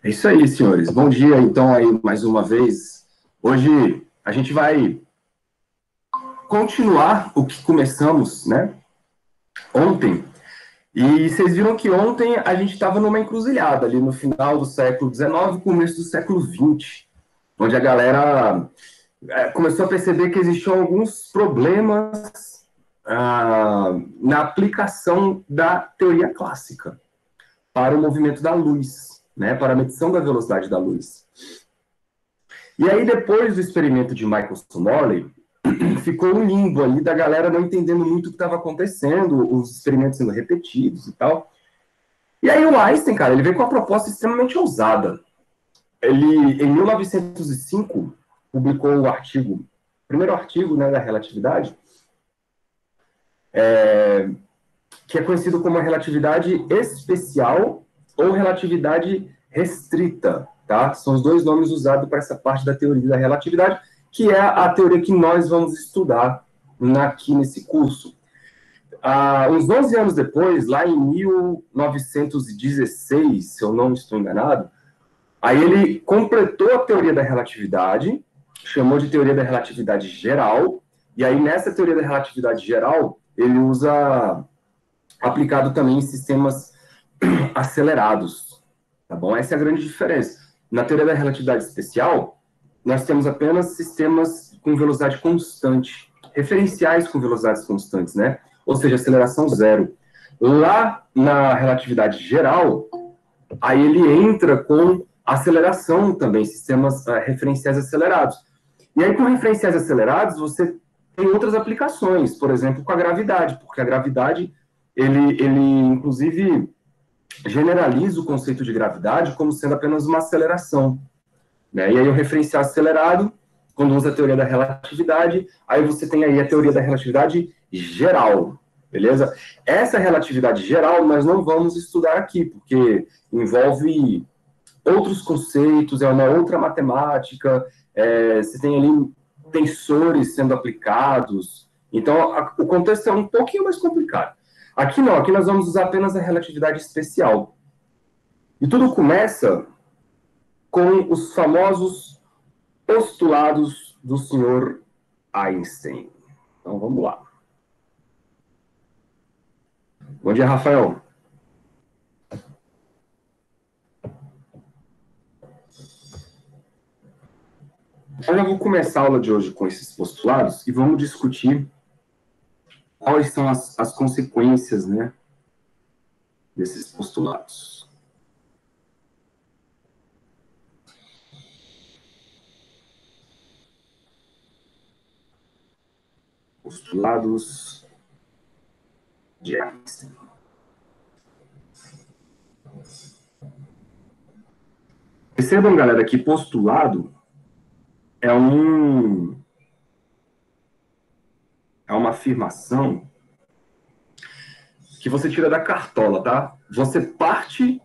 É isso aí, senhores. Bom dia, então, aí, mais uma vez. Hoje a gente vai continuar o que começamos, né, ontem. E vocês viram que ontem a gente estava numa encruzilhada, ali no final do século XIX, começo do século XX, onde a galera começou a perceber que existiam alguns problemas na aplicação da teoria clássica para o movimento da luz, né, para a medição da velocidade da luz. E aí, depois do experimento de Michelson Morley, ficou um limbo ali da galera não entendendo muito o que estava acontecendo, os experimentos sendo repetidos e tal. E aí o Einstein, cara, ele veio com uma proposta extremamente ousada. Ele, em 1905, publicou o artigo, o primeiro artigo, né, da relatividade, que é conhecido como a relatividade especial ou relatividade restrita, tá? São os dois nomes usados para essa parte da teoria da relatividade, que é a teoria que nós vamos estudar aqui nesse curso. Uns 11 anos depois, lá em 1916, se eu não estou enganado, aí ele completou a teoria da relatividade, chamou de teoria da relatividade geral, e aí nessa teoria da relatividade geral, ele usa aplicado também em sistemas acelerados, tá bom? Essa é a grande diferença. Na teoria da relatividade especial, nós temos apenas sistemas com velocidade constante, referenciais com velocidades constantes, né? Ou seja, aceleração zero. Lá na relatividade geral, aí ele entra com aceleração também, sistemas referenciais acelerados. E aí, com referenciais acelerados, você tem outras aplicações, por exemplo, com a gravidade, porque a gravidade, ele inclusive, generaliza o conceito de gravidade como sendo apenas uma aceleração. Né? E aí o referencial acelerado, quando usa a teoria da relatividade, aí você tem aí a teoria da relatividade geral, beleza? Essa relatividade geral nós não vamos estudar aqui, porque envolve outros conceitos, é uma outra matemática, você tem ali tensores sendo aplicados, então o contexto é um pouquinho mais complicado. Aqui não, aqui nós vamos usar apenas a relatividade especial. E tudo começa com os famosos postulados do senhor Einstein. Então vamos lá. Bom dia, Rafael. Eu já vou começar a aula de hoje com esses postulados e vamos discutir quais são as consequências, né, desses postulados. Postulados de Einstein. Percebam, galera, que postulado é é uma afirmação que você tira da cartola, tá? Você parte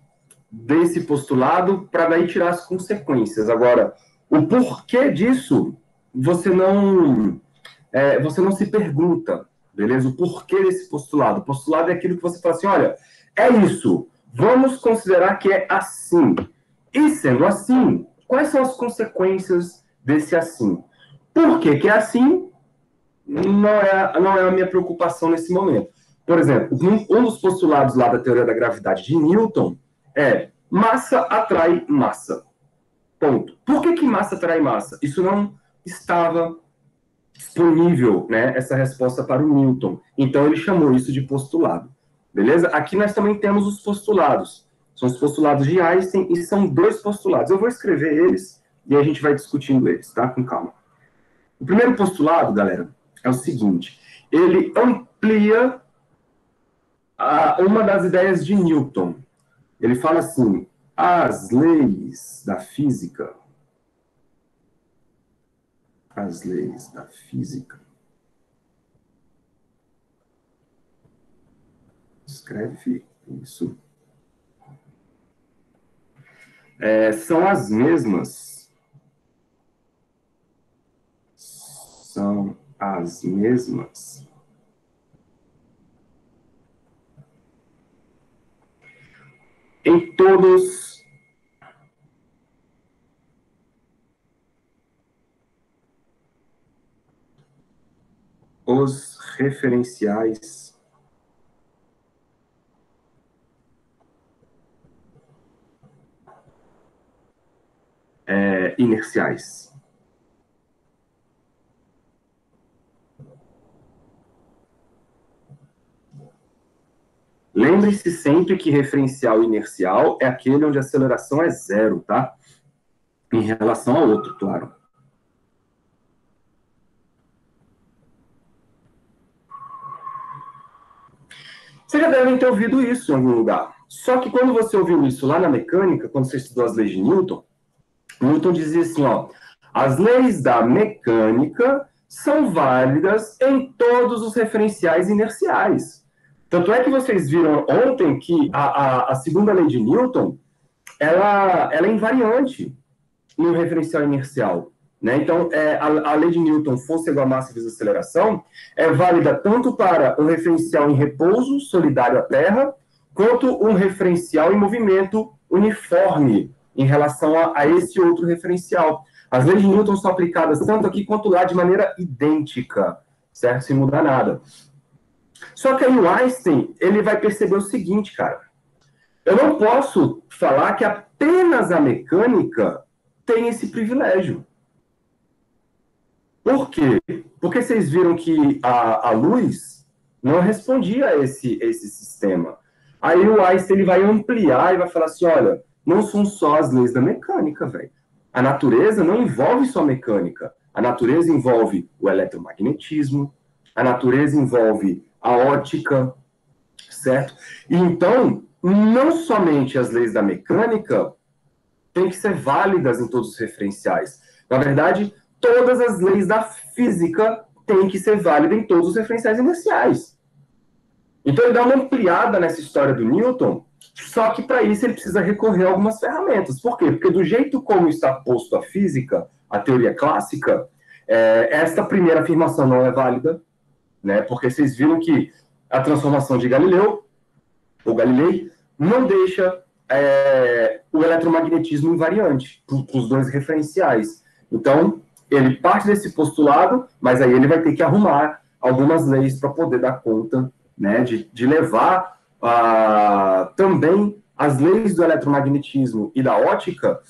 desse postulado para daí tirar as consequências. Agora, o porquê disso, você não se pergunta, beleza? O porquê desse postulado. O postulado é aquilo que você fala assim, olha, é isso, vamos considerar que é assim. E sendo assim, quais são as consequências desse assim? Por que que é assim? Não é a minha preocupação nesse momento. Por exemplo, um dos postulados lá da teoria da gravidade de Newton é massa atrai massa. Ponto. Por que, que massa atrai massa? Isso não estava disponível, né, essa resposta para o Newton. Então ele chamou isso de postulado. Beleza? Aqui nós também temos os postulados. São os postulados de Einstein e são dois postulados. Eu vou escrever eles e a gente vai discutindo eles, tá? Com calma. O primeiro postulado, galera, é o seguinte: ele amplia uma das ideias de Newton. Ele fala assim: as leis da física, escreve isso, são as mesmas, são as mesmas em todos os referenciais inerciais. Lembre-se sempre que referencial inercial é aquele onde a aceleração é zero, tá? Em relação ao outro, claro. Vocês já devem ter ouvido isso em algum lugar. Só que quando você ouviu isso lá na mecânica, quando você estudou as leis de Newton, Newton dizia assim, ó, as leis da mecânica são válidas em todos os referenciais inerciais. Tanto é que vocês viram ontem que a segunda lei de Newton, ela é invariante no referencial inercial. Né? Então, a lei de Newton, força igual a massa vezes aceleração, é válida tanto para um referencial em repouso, solidário à Terra, quanto um referencial em movimento uniforme em relação a esse outro referencial. As leis de Newton são aplicadas tanto aqui quanto lá de maneira idêntica, certo? Sem mudar nada. Só que aí o Einstein, ele vai perceber o seguinte, cara. Eu não posso falar que apenas a mecânica tem esse privilégio. Por quê? Porque vocês viram que a luz não respondia a esse sistema. Aí o Einstein ele vai ampliar e vai falar assim, olha, não são só as leis da mecânica, velho. A natureza não envolve só mecânica. A natureza envolve o eletromagnetismo, a natureza envolve a ótica, certo? E então, não somente as leis da mecânica têm que ser válidas em todos os referenciais. Na verdade, todas as leis da física têm que ser válidas em todos os referenciais inerciais. Então, ele dá uma ampliada nessa história do Newton, só que para isso ele precisa recorrer a algumas ferramentas. Por quê? Porque do jeito como está posto a física, a teoria clássica, esta primeira afirmação não é válida, né? Porque vocês viram que a transformação de Galileu, ou Galilei, não deixa o eletromagnetismo invariante para os dois referenciais. Então, ele parte desse postulado, mas aí ele vai ter que arrumar algumas leis para poder dar conta, né, de levar também as leis do eletromagnetismo e da ótica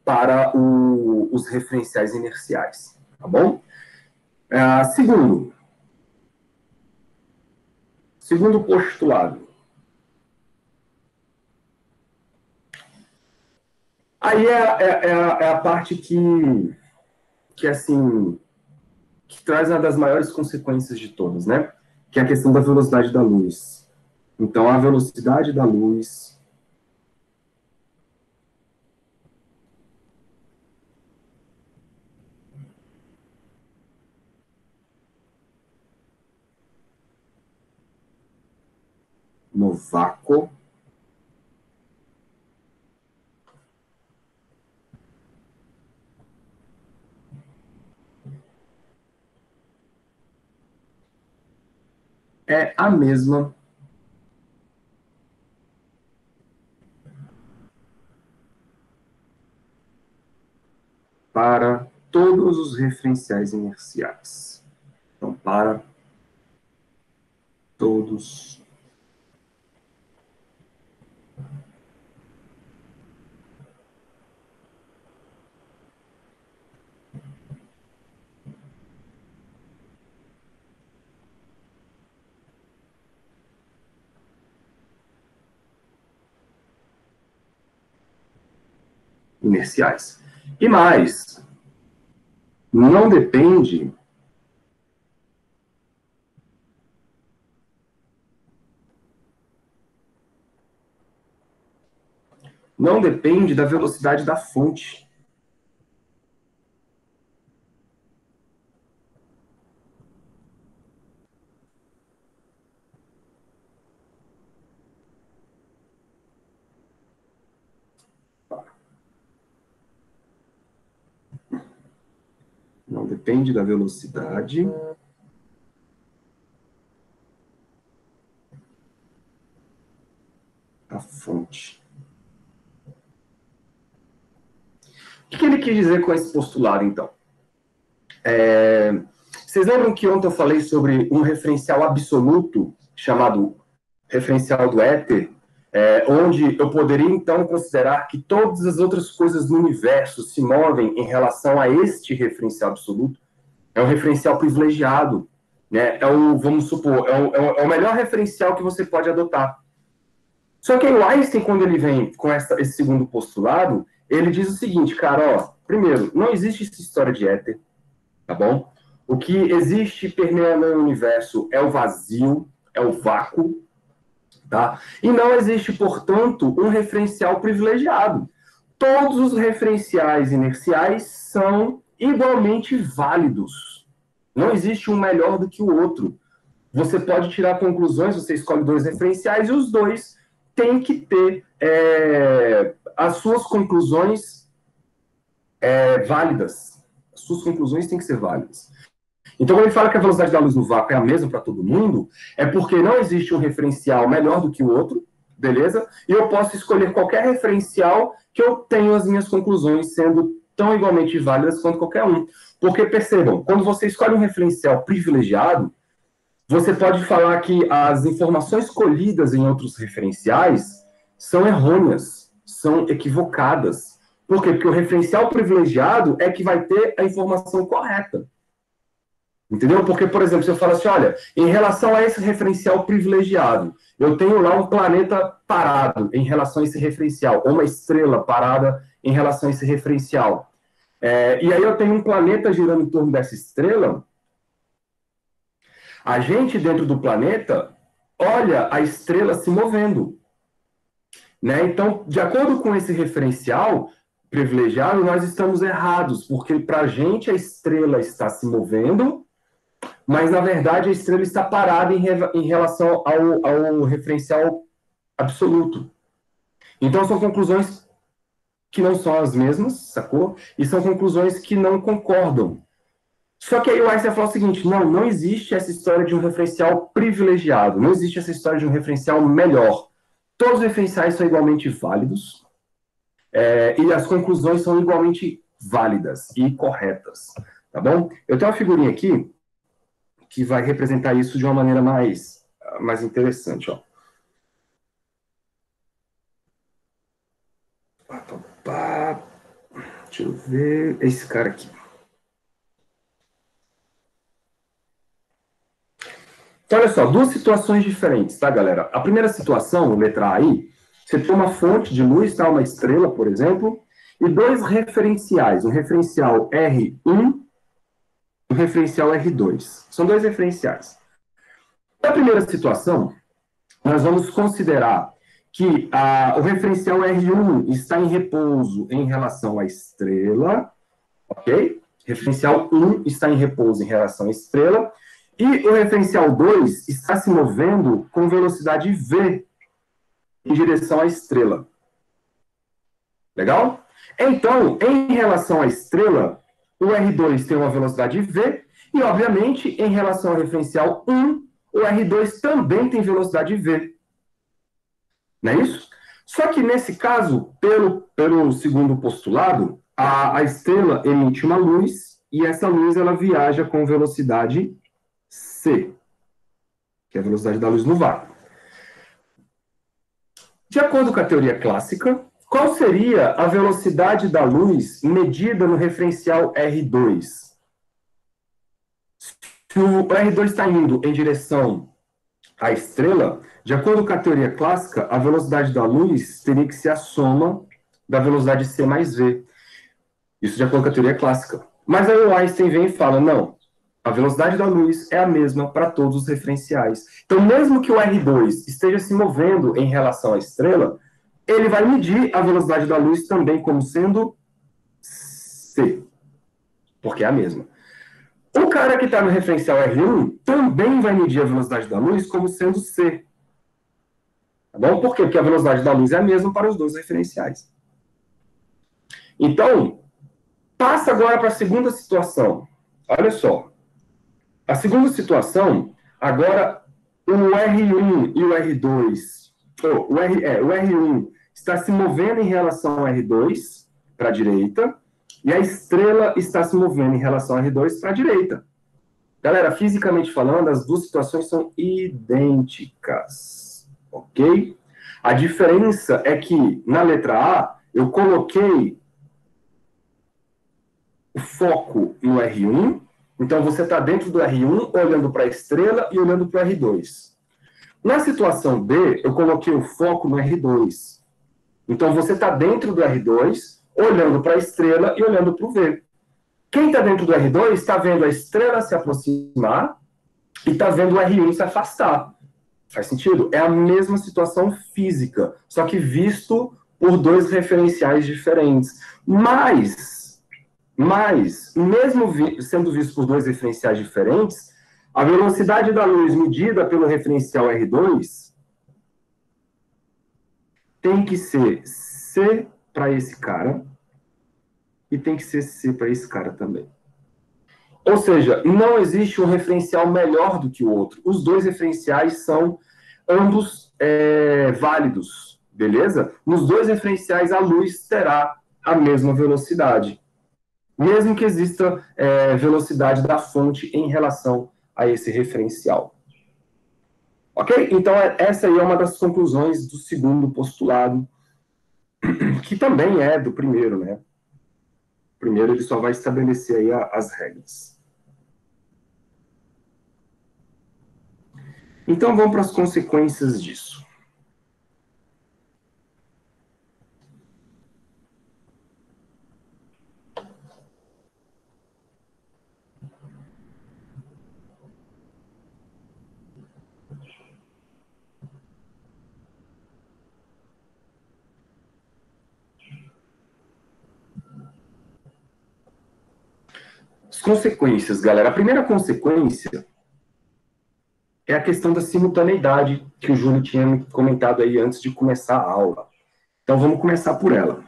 para os referenciais inerciais, tá bom? Segundo postulado. Aí é a parte que assim, que traz uma das maiores consequências de todas, né? Que é a questão da velocidade da luz. Então, a velocidade da luz no vácuo é a mesma para todos os referenciais inerciais. Então, para todos inerciais. E mais, não depende da velocidade da fonte. Não depende da velocidade da fonte. O que ele quis dizer com esse postulado, então? Vocês lembram que ontem eu falei sobre um referencial absoluto, chamado referencial do éter, onde eu poderia, então, considerar que todas as outras coisas no universo se movem em relação a este referencial absoluto? É um referencial privilegiado, né? Vamos supor, é o melhor referencial que você pode adotar. Só que aí o Einstein, quando ele vem com esse segundo postulado, ele diz o seguinte, cara, ó, primeiro, não existe essa história de éter, tá bom? O que existe permeando no universo é o vazio, é o vácuo, tá? E não existe, portanto, um referencial privilegiado. Todos os referenciais inerciais são igualmente válidos. Não existe um melhor do que o outro. Você pode tirar conclusões, você escolhe dois referenciais e os dois têm que ter as suas conclusões válidas. As suas conclusões têm que ser válidas. Então, quando ele fala que a velocidade da luz no vácuo é a mesma para todo mundo, é porque não existe um referencial melhor do que o outro, beleza? E eu posso escolher qualquer referencial que eu tenho as minhas conclusões sendo tão igualmente válidas quanto qualquer um. Porque, percebam, quando você escolhe um referencial privilegiado, você pode falar que as informações colhidas em outros referenciais são errôneas, são equivocadas. Por quê? Porque o referencial privilegiado é que vai ter a informação correta. Entendeu? Porque, por exemplo, se eu falo assim, olha, em relação a esse referencial privilegiado, eu tenho lá um planeta parado em relação a esse referencial, ou uma estrela parada em relação a esse referencial. E aí eu tenho um planeta girando em torno dessa estrela. A gente, dentro do planeta, olha a estrela se movendo. Né? Então, de acordo com esse referencial privilegiado, nós estamos errados, porque para a gente a estrela está se movendo, mas, na verdade, a estrela está parada em relação ao referencial absoluto. Então, são conclusões que não são as mesmas, sacou? E são conclusões que não concordam. Só que aí o Einstein falou o seguinte, não existe essa história de um referencial privilegiado, não existe essa história de um referencial melhor. Todos os referenciais são igualmente válidos, e as conclusões são igualmente válidas e corretas, tá bom? Eu tenho uma figurinha aqui que vai representar isso de uma maneira mais interessante, ó. Deixa eu ver, esse cara aqui. Então, olha só, duas situações diferentes, tá, galera? A primeira situação, letra A aí, você tem uma fonte de luz, tá, uma estrela, por exemplo, e dois referenciais, um referencial R1 e um referencial R2. São dois referenciais. Na primeira situação, nós vamos considerar que o referencial R1 está em repouso em relação à estrela, ok? Referencial 1 está em repouso em relação à estrela, e o referencial 2 está se movendo com velocidade V em direção à estrela. Legal? Então, em relação à estrela, o R2 tem uma velocidade V, e, obviamente, em relação ao referencial 1, o R2 também tem velocidade V. Não é isso? Só que, nesse caso, pelo segundo postulado, a estrela emite uma luz, e essa luz ela viaja com velocidade C, que é a velocidade da luz no vácuo. De acordo com a teoria clássica, qual seria a velocidade da luz medida no referencial R2? Se o R2 está indo em direção à estrela, de acordo com a teoria clássica, a velocidade da luz teria que ser a soma da velocidade C mais V. Isso de acordo com a teoria clássica. Mas aí o Einstein vem e fala, não, a velocidade da luz é a mesma para todos os referenciais. Então, mesmo que o R2 esteja se movendo em relação à estrela, ele vai medir a velocidade da luz também como sendo C, porque é a mesma. O cara que está no referencial R1 também vai medir a velocidade da luz como sendo C. Tá bom? Por quê? Porque a velocidade da luz é a mesma para os dois referenciais. Então, passa agora para a segunda situação. Olha só. A segunda situação, agora, o R1 e o R2, o R1 está se movendo em relação ao R2 para a direita, e a estrela está se movendo em relação ao R2 para a direita. Galera, fisicamente falando, as duas situações são idênticas, ok? A diferença é que, na letra A, eu coloquei o foco no R1, então você está dentro do R1, olhando para a estrela e olhando para o R2. Na situação B, eu coloquei o foco no R2. Então você está dentro do R2, olhando para a estrela e olhando para o V. Quem está dentro do R2 está vendo a estrela se aproximar e está vendo o R1 se afastar. Faz sentido? É a mesma situação física, só que visto por dois referenciais diferentes. Mas, mesmo sendo visto por dois referenciais diferentes, a velocidade da luz medida pelo referencial R2 tem que ser C para esse cara e tem que ser C para esse cara também. Ou seja, não existe um referencial melhor do que o outro. Os dois referenciais são ambos válidos, beleza? Nos dois referenciais, a luz terá a mesma velocidade, mesmo que exista velocidade da fonte em relação a esse referencial. Ok? Então, essa aí é uma das conclusões do segundo postulado, que também é do primeiro, né? O primeiro, ele só vai estabelecer aí as regras. Então, vamos para as consequências disso. As consequências, galera. A primeira consequência é a questão da simultaneidade que o Júlio tinha comentado aí antes de começar a aula. Então, vamos começar por ela.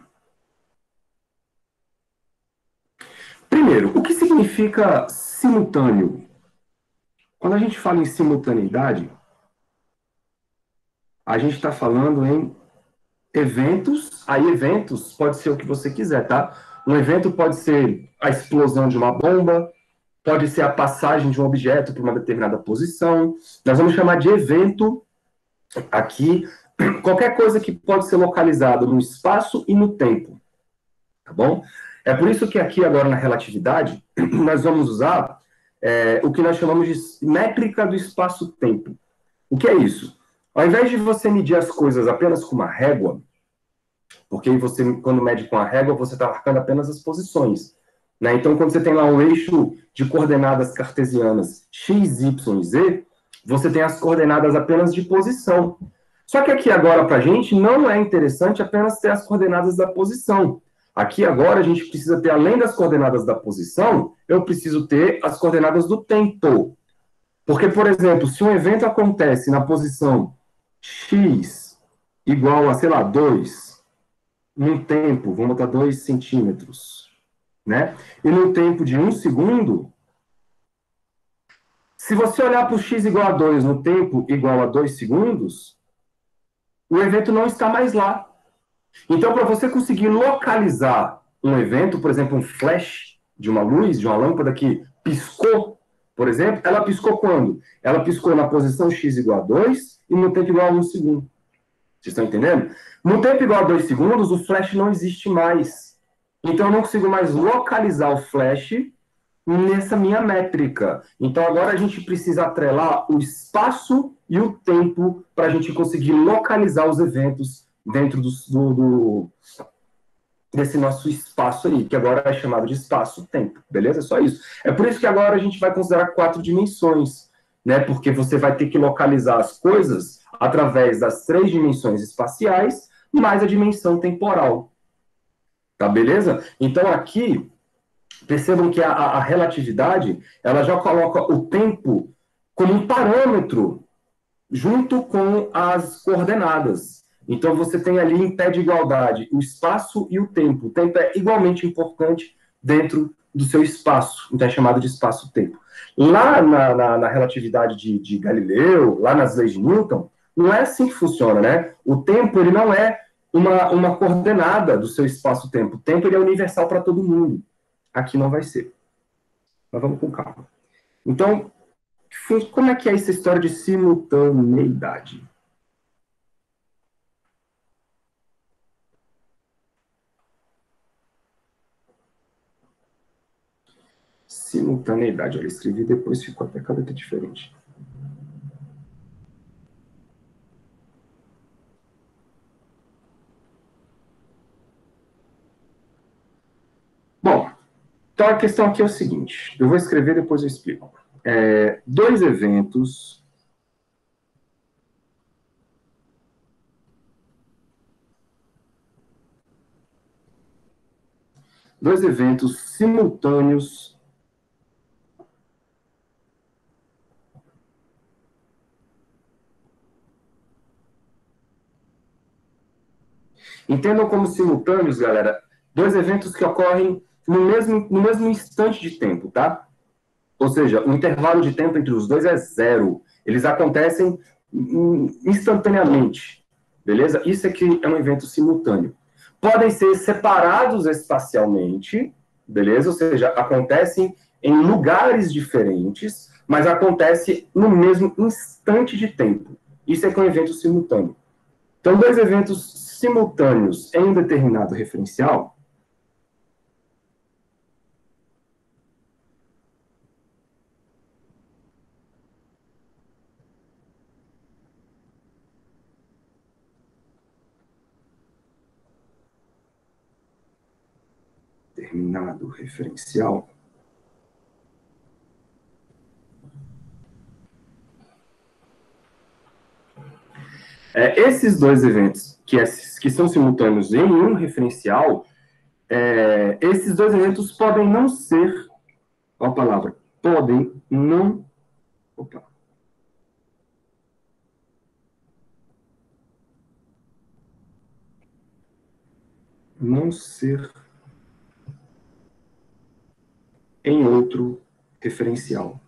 Primeiro, o que significa simultâneo? Quando a gente fala em simultaneidade, a gente está falando em eventos. Aí, eventos pode ser o que você quiser, tá? Um evento pode ser a explosão de uma bomba, pode ser a passagem de um objeto para uma determinada posição. Nós vamos chamar de evento aqui qualquer coisa que pode ser localizada no espaço e no tempo, tá bom? É por isso que aqui agora na relatividade nós vamos usar o que nós chamamos de métrica do espaço-tempo. O que é isso? Ao invés de você medir as coisas apenas com uma régua, porque você, quando mede com a régua, você está marcando apenas as posições. Né? Então, quando você tem lá um eixo de coordenadas cartesianas x, y, z, você tem as coordenadas apenas de posição. Só que aqui agora, para a gente, não é interessante apenas ter as coordenadas da posição. Aqui agora, a gente precisa ter, além das coordenadas da posição, eu preciso ter as coordenadas do tempo. Porque, por exemplo, se um evento acontece na posição x igual a, sei lá, 2, num tempo, vamos botar 2 centímetros, né? E num tempo de 1 segundo, se você olhar para o x igual a 2 no tempo igual a 2 segundos, o evento não está mais lá. Então, para você conseguir localizar um evento, por exemplo, um flash de uma luz, de uma lâmpada que piscou, por exemplo, ela piscou quando? Ela piscou na posição x igual a 2 e no tempo igual a 1 segundo. Vocês estão entendendo? No tempo igual a 2 segundos, o flash não existe mais. Então, eu não consigo mais localizar o flash nessa minha métrica. Então, agora a gente precisa atrelar o espaço e o tempo para a gente conseguir localizar os eventos dentro desse nosso espaço aí, que agora é chamado de espaço-tempo, beleza? É só isso. É por isso que agora a gente vai considerar 4 dimensões, né? Porque você vai ter que localizar as coisas através das 3 dimensões espaciais, mais a dimensão temporal. Tá, beleza? Então, aqui, percebam que a relatividade, ela já coloca o tempo como um parâmetro junto com as coordenadas. Então, você tem ali em pé de igualdade o espaço e o tempo. O tempo é igualmente importante dentro do seu espaço, então é chamado de espaço-tempo. Lá na relatividade de Galileu, lá nas leis de Newton, não é assim que funciona, né? O tempo, ele não é uma coordenada do seu espaço-tempo. O tempo, ele é universal para todo mundo. Aqui não vai ser. Mas vamos com calma. Então, como é que é essa história de simultaneidade? Simultaneidade. Eu escrevi depois, ficou até cada letra diferente. Bom, então a questão aqui é o seguinte. Eu vou escrever, depois eu explico. Dois eventos simultâneos Entendam como simultâneos, galera, dois eventos que ocorrem no mesmo instante de tempo, tá? Ou seja, o intervalo de tempo entre os dois é zero. Eles acontecem instantaneamente, beleza? Isso aqui é um evento simultâneo. Podem ser separados espacialmente, beleza? Ou seja, acontecem em lugares diferentes, mas acontece no mesmo instante de tempo. Isso é que é um evento simultâneo. Então, dois eventos simultâneos em um determinado referencial, determinado referencial, esses dois eventos que são simultâneos em um referencial, esses dois eventos podem não ser, a palavra, podem não, opa, não ser em outro referencial.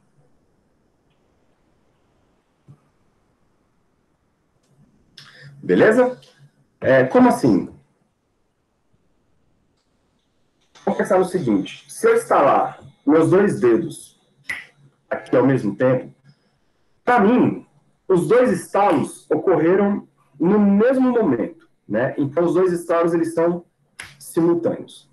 Beleza? Como assim? Vamos pensar no seguinte: se eu instalar meus dois dedos aqui ao mesmo tempo, para mim, os dois estalos ocorreram no mesmo momento, né? Então, os dois estalos eles são simultâneos.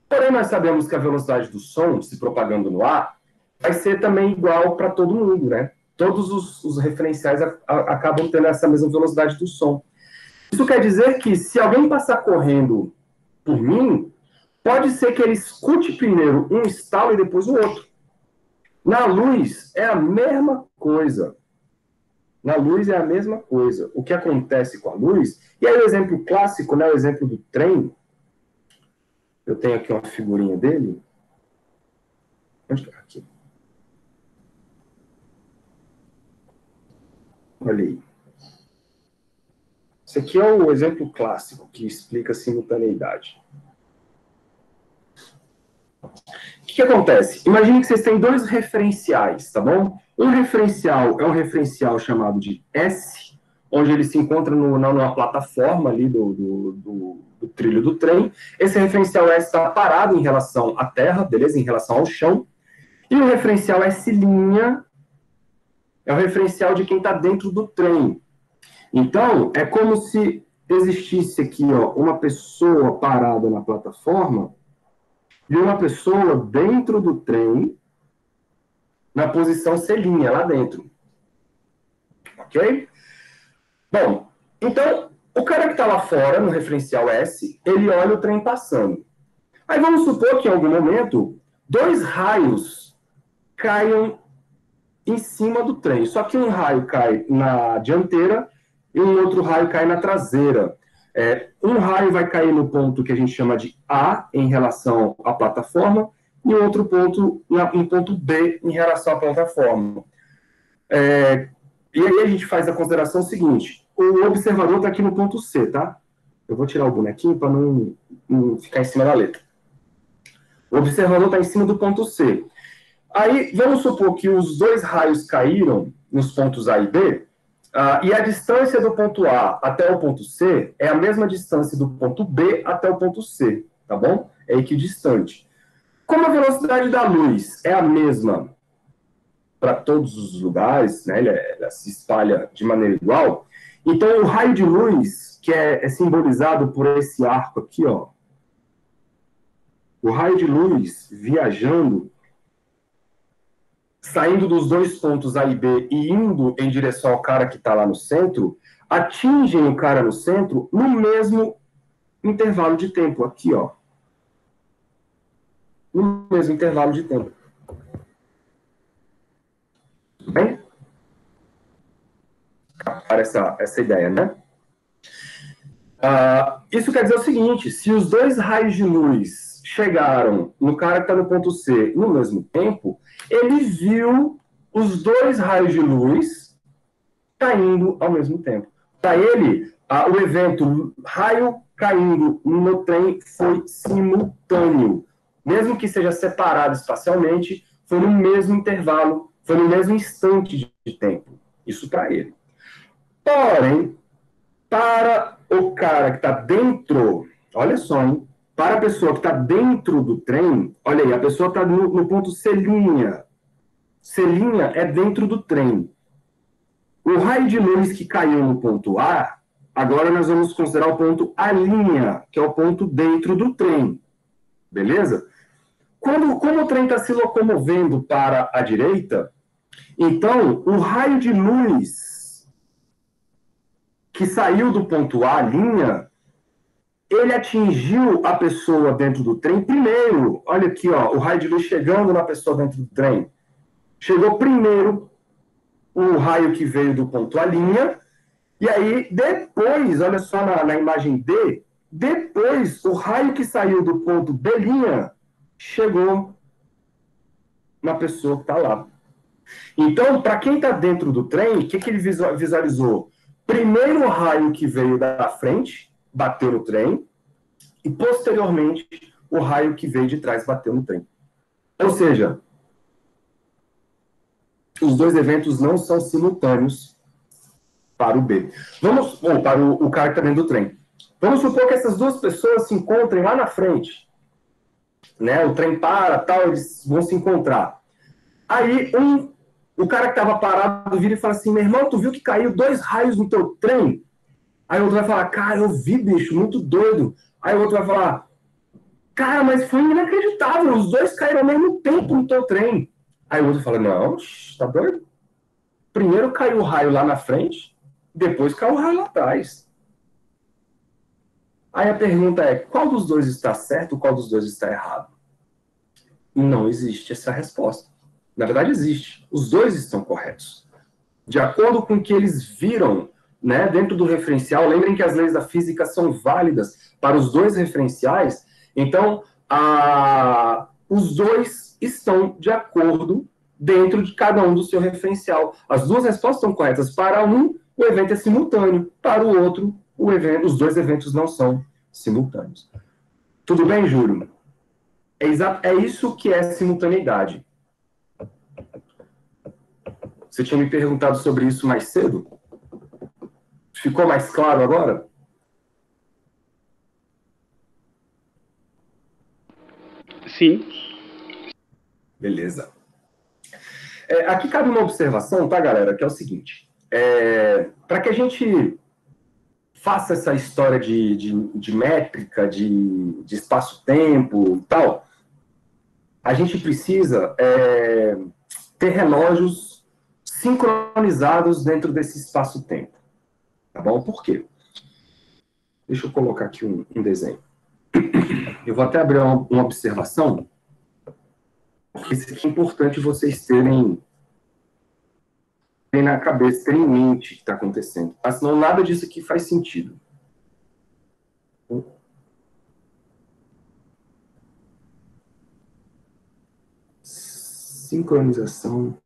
Porém, nós sabemos que a velocidade do som se propagando no ar vai ser também igual para todo mundo, né? Todos os referenciais acabam tendo essa mesma velocidade do som. Isso quer dizer que se alguém passar correndo por mim, pode ser que ele escute primeiro um estalo e depois o outro. Na luz é a mesma coisa. Na luz é a mesma coisa. O que acontece com a luz, e aí o exemplo clássico, né, o exemplo do trem, eu tenho aqui uma figurinha dele. Onde está? Aqui. Olha aí. Esse aqui é o exemplo clássico que explica a simultaneidade. O que acontece? Imagine que vocês têm dois referenciais, tá bom? Um referencial é um referencial chamado de S, onde ele se encontra numa plataforma ali do trilho do trem. Esse referencial S está parado em relação à Terra, beleza? Em relação ao chão. E o referencial S' é o referencial de quem está dentro do trem. Então, é como se existisse aqui, ó, uma pessoa parada na plataforma e uma pessoa dentro do trem na posição C', lá dentro. Ok? Bom, então, o cara que está lá fora, no referencial S, ele olha o trem passando. Aí vamos supor que em algum momento, dois raios caiam em cima do trem. Só que um raio cai na dianteira e um outro raio cai na traseira. Um raio vai cair no ponto que a gente chama de A, em relação à plataforma, e outro ponto, no ponto B, em relação à plataforma. E aí a gente faz a consideração seguinte: o observador está aqui no ponto C, tá? Eu vou tirar o bonequinho para não ficar em cima da letra. O observador está em cima do ponto C. Aí, vamos supor que os dois raios caíram nos pontos A e B, e a distância do ponto A até o ponto C é a mesma distância do ponto B até o ponto C, tá bom? É equidistante. Como a velocidade da luz é a mesma para todos os lugares, né? Ela se espalha de maneira igual. Então, o raio de luz, que é simbolizado por esse arco aqui, ó, o raio de luz viajando, saindo dos dois pontos A e B e indo em direção ao cara que está lá no centro, atingem o cara no centro no mesmo intervalo de tempo, aqui, ó. No mesmo intervalo de tempo. Tudo bem? Para essa ideia, né? Isso quer dizer o seguinte, se os dois raios de luz chegaram no cara que está no ponto C no mesmo tempo, ele viu os dois raios de luz caindo ao mesmo tempo. Para ele, o evento raio caindo no trem foi simultâneo. Mesmo que seja separado espacialmente, foi no mesmo intervalo, foi no mesmo instante de tempo. Isso para ele. Porém, para o cara que está dentro, olha só, hein? Para a pessoa que está dentro do trem, olha aí, a pessoa está no ponto C'. C' é dentro do trem. O raio de luz que caiu no ponto A, agora nós vamos considerar o ponto A', que é o ponto dentro do trem. Beleza? Como o trem está se locomovendo para a direita, então o raio de luz que saiu do ponto A', ele atingiu a pessoa dentro do trem primeiro. Olha aqui, ó, o raio de luz chegando na pessoa dentro do trem. Chegou primeiro o raio que veio do ponto A', e aí depois, olha só na imagem D, depois o raio que saiu do ponto B' chegou na pessoa que está lá. Então, para quem está dentro do trem, o que ele visualizou? Primeiro o raio que veio da frente, bateu no trem, e posteriormente o raio que veio de trás bateu no trem. Ou seja, os dois eventos não são simultâneos para o B. Ou para o cara que está dentro do trem. Vamos supor que essas duas pessoas se encontrem lá na frente. Né? O trem para, tal, eles vão se encontrar. Aí o cara que estava parado vira e fala assim, meu irmão, tu viu que caiu 2 raios no teu trem? Aí o outro vai falar, cara, eu vi, bicho, muito doido. Aí o outro vai falar, cara, mas foi inacreditável, os 2 caíram ao mesmo tempo no teu trem. Aí o outro fala, não, tá doido? Primeiro caiu o raio lá na frente, depois caiu o raio lá atrás. Aí a pergunta é, qual dos dois está certo, qual dos dois está errado? E não existe essa resposta. Na verdade, existe. Os dois estão corretos. De acordo com o que eles viram, né, dentro do referencial, lembrem que as leis da física são válidas para os dois referenciais, então, os dois estão de acordo dentro de cada um do seu referencial. As duas respostas estão corretas. Para um, o evento é simultâneo. Para o outro, os dois eventos não são simultâneos. Tudo bem, Júlio? É isso que é simultaneidade. Você tinha me perguntado sobre isso mais cedo? Ficou mais claro agora? Sim. Beleza. Aqui cabe uma observação, tá, galera? Que é o seguinte. Para que a gente faça essa história de métrica, de espaço-tempo e tal, a gente precisa ter relógios sincronizados dentro desse espaço-tempo. Tá bom? Por quê? Deixa eu colocar aqui um desenho. Eu vou até abrir uma observação, porque isso aqui é importante vocês terem na cabeça, terem em mente o que está acontecendo. Mas senão nada disso aqui faz sentido. Sincronização.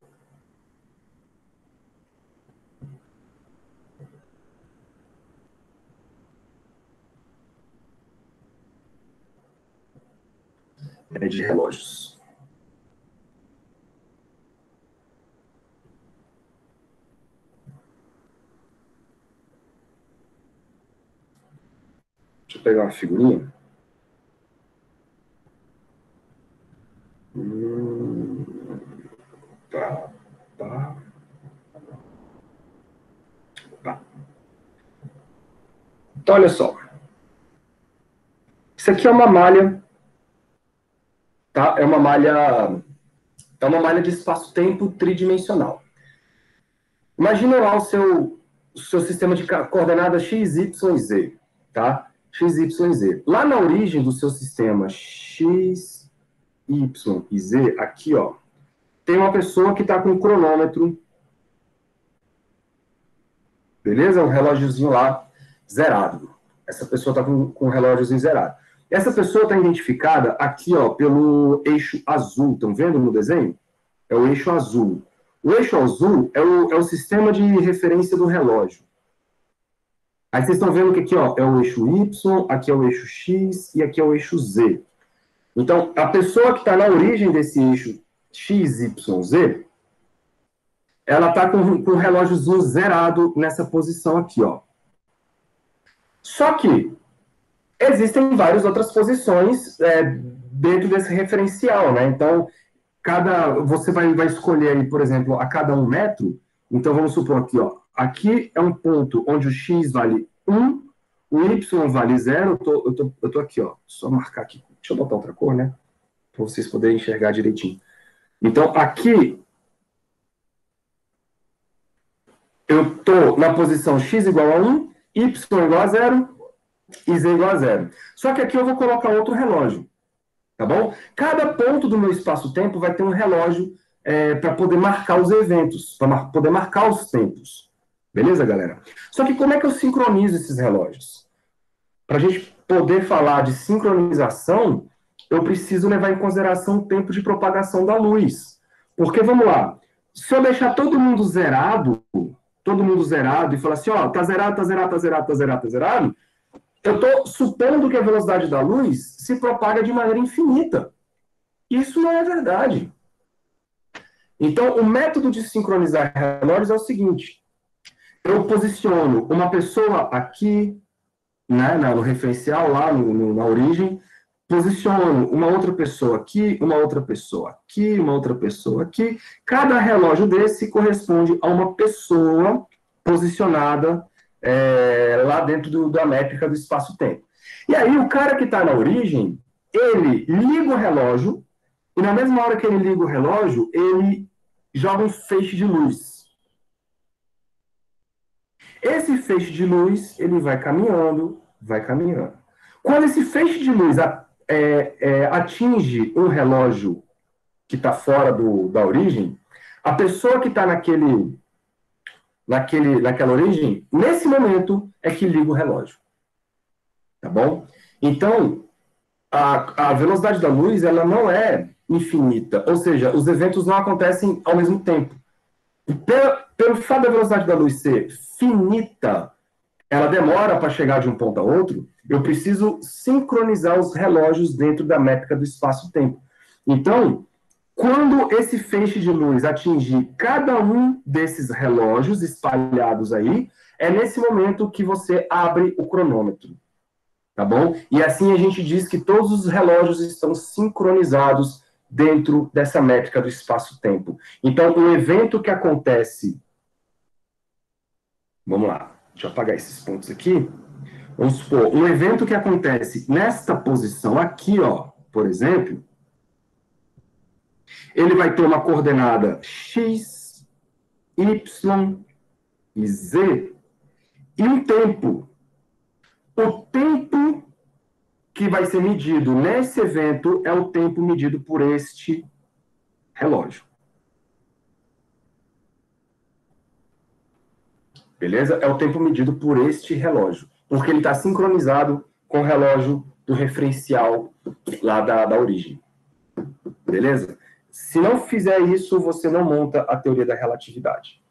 De relógios. Deixa eu pegar uma figurinha. Tá. Então, olha só. Isso aqui é uma malha, tá? É uma malha de espaço-tempo tridimensional. Imagina lá o seu sistema de coordenadas x, y, z, tá? X, y, z. Lá na origem do seu sistema x, y e z, aqui, ó, tem uma pessoa que está com um cronômetro, beleza? Um relógiozinho lá zerado. Essa pessoa está com um relógiozinho zerado. Essa pessoa está identificada aqui, ó, pelo eixo azul. Estão vendo no desenho? É o eixo azul. O eixo azul é o sistema de referência do relógio. Aí vocês estão vendo que aqui, ó, é o eixo Y, aqui é o eixo X e aqui é o eixo Z. Então, a pessoa que está na origem desse eixo X, Y, Z, ela está com o relógiozinho zerado nessa posição aqui, ó. Só que existem várias outras posições dentro desse referencial, né? Então, você vai escolher aí, por exemplo, a cada 1 metro. Então, vamos supor aqui, ó. Aqui é um ponto onde o X vale 1, o Y vale 0. Eu tô aqui, ó. Só marcar aqui. Deixa eu botar outra cor, né? Para vocês poderem enxergar direitinho. Então, aqui eu tô na posição X igual a 1, Y igual a 0 e Z igual a 0. Só que aqui eu vou colocar outro relógio. Tá bom? Cada ponto do meu espaço-tempo vai ter um relógio para poder marcar os eventos, para poder marcar os tempos. Beleza, galera? Só que como é que eu sincronizo esses relógios? Para a gente poder falar de sincronização, eu preciso levar em consideração o tempo de propagação da luz. Porque, vamos lá, se eu deixar todo mundo zerado e falar assim, ó, tá zerado, tá zerado, tá zerado, tá zerado, tá zerado, eu estou supondo que a velocidade da luz se propaga de maneira infinita. Isso não é verdade. Então, o método de sincronizar relógios é o seguinte. Eu posiciono uma pessoa aqui, né, no referencial, lá na origem, posiciono uma outra pessoa aqui, uma outra pessoa aqui, uma outra pessoa aqui. Cada relógio desse corresponde a uma pessoa posicionada lá dentro da métrica do espaço-tempo. E aí, o cara que está na origem, ele liga o relógio, e na mesma hora que ele liga o relógio, ele joga um feixe de luz. Esse feixe de luz, ele vai caminhando, vai caminhando. Quando esse feixe de luz atinge um relógio que está fora da origem, a pessoa que está naquela origem, nesse momento é que liga o relógio. Tá bom? Então, a velocidade da luz, ela não é infinita, ou seja, os eventos não acontecem ao mesmo tempo. Pelo fato da velocidade da luz ser finita, ela demora para chegar de um ponto a outro, eu preciso sincronizar os relógios dentro da métrica do espaço-tempo. Então, quando esse feixe de luz atingir cada um desses relógios espalhados aí, é nesse momento que você abre o cronômetro. Tá bom? E assim a gente diz que todos os relógios estão sincronizados dentro dessa métrica do espaço-tempo. Então, o evento que acontece... Vamos lá, deixa eu apagar esses pontos aqui. Vamos supor, um evento que acontece nesta posição aqui, ó, por exemplo, ele vai ter uma coordenada x, y e z e um tempo. O tempo que vai ser medido nesse evento é o tempo medido por este relógio. Beleza? É o tempo medido por este relógio, porque ele está sincronizado com o relógio do referencial lá da origem. Beleza? Se não fizer isso, você não monta a teoria da relatividade.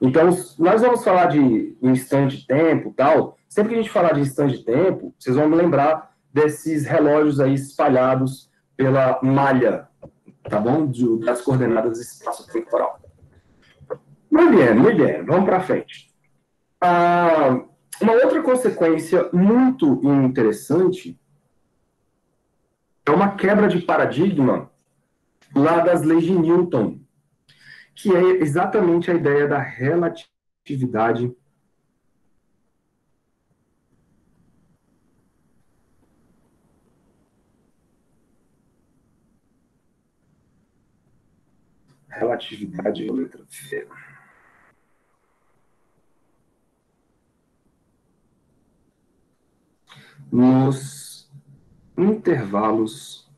Então, nós vamos falar de instante de tempo e tal. Sempre que a gente falar de instante de tempo, vocês vão me lembrar desses relógios aí espalhados pela malha, tá bom? Das coordenadas espaço-temporal. Muito bem, vamos para frente. Uma outra consequência muito interessante é uma quebra de paradigma lá das leis de Newton, que é exatamente a ideia da relatividade relatividade, letra V. Nos intervalos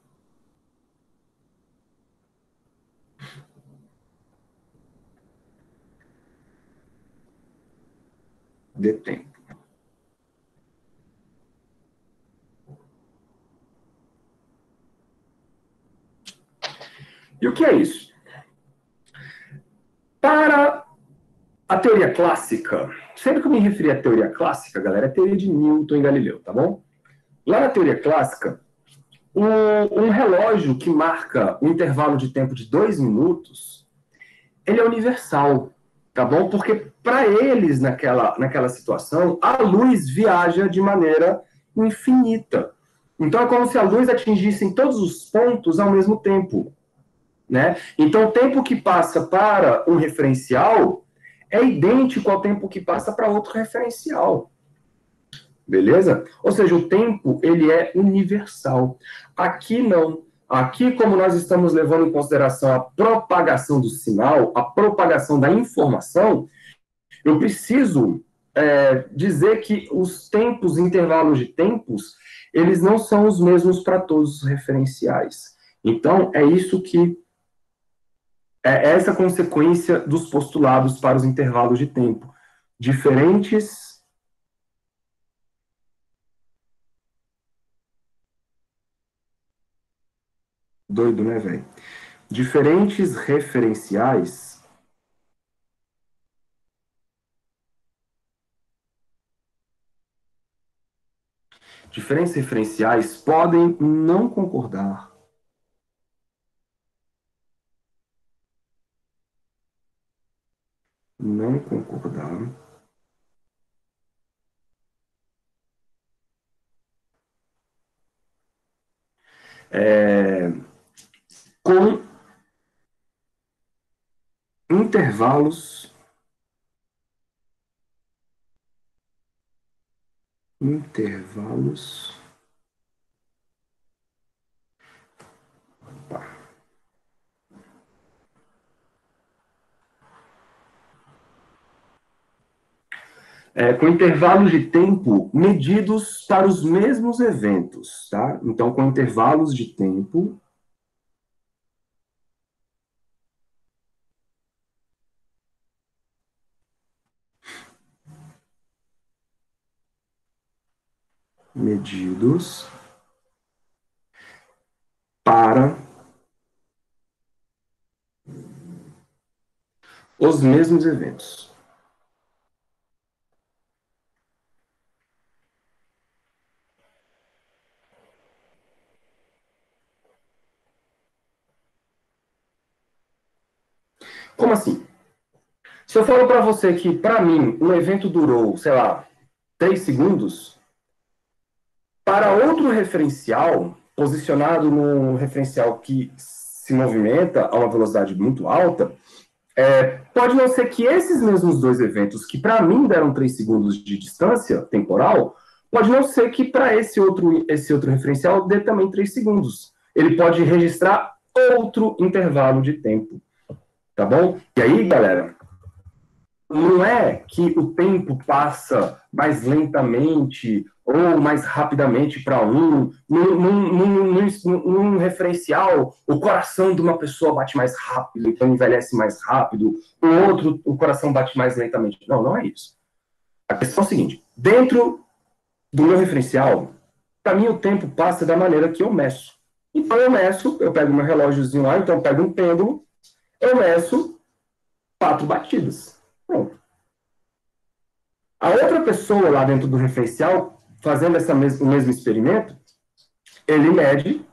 de tempo. E o que é isso? Para a teoria clássica, sempre que eu me referi à teoria clássica, galera, é a teoria de Newton e Galileu, tá bom? Lá na teoria clássica, um relógio que marca um intervalo de tempo de 2 minutos, ele é universal, tá bom? Porque para eles, naquela situação, a luz viaja de maneira infinita. Então é como se a luz atingisse todos os pontos ao mesmo tempo, né? Então o tempo que passa para um referencial é idêntico ao tempo que passa para outro referencial. Beleza? Ou seja, o tempo, ele é universal. Aqui não. Aqui, como nós estamos levando em consideração a propagação do sinal, a propagação da informação, eu preciso dizer que os tempos, intervalos de tempos, eles não são os mesmos para todos os referenciais. Então, é isso que é essa consequência dos postulados para os intervalos de tempo. Diferentes. Doido, né, velho? Diferentes referenciais podem não concordar. Não concordar. Com intervalos com intervalos de tempo medidos para os mesmos eventos, tá? Então, com intervalos de tempo medidos para os mesmos eventos. Como assim? Se eu falo para você que, para mim, um evento durou, sei lá, 3 segundos, para outro referencial, posicionado num referencial que se movimenta a uma velocidade muito alta, pode não ser que esses mesmos dois eventos, que para mim deram 3 segundos de distância temporal, pode não ser que para esse outro referencial dê também 3 segundos. Ele pode registrar outro intervalo de tempo. Tá bom? E aí, galera, não é que o tempo passa mais lentamente ou mais rapidamente para num referencial, o coração de uma pessoa bate mais rápido, então envelhece mais rápido, o outro, o coração bate mais lentamente. Não, não é isso. A questão é a seguinte, dentro do meu referencial, para mim o tempo passa da maneira que eu meço. Então eu pego meu relógiozinho lá, então eu pego um pêndulo, eu meço 4 batidas. Pronto. A outra pessoa lá dentro do referencial, fazendo o mesmo experimento, ele mede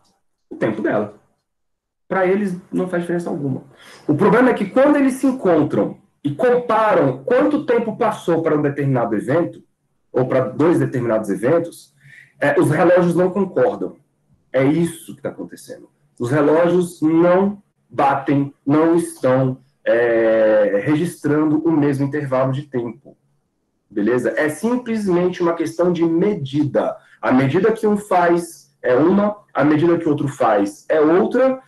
o tempo dela. Para eles não faz diferença alguma. O problema é que quando eles se encontram e comparam quanto tempo passou para um determinado evento, ou para 2 determinados eventos, os relógios não concordam. É isso que está acontecendo. Os relógios não batem, não estão registrando o mesmo intervalo de tempo. Beleza? É simplesmente uma questão de medida. A medida que um faz é uma, a medida que o outro faz é outra,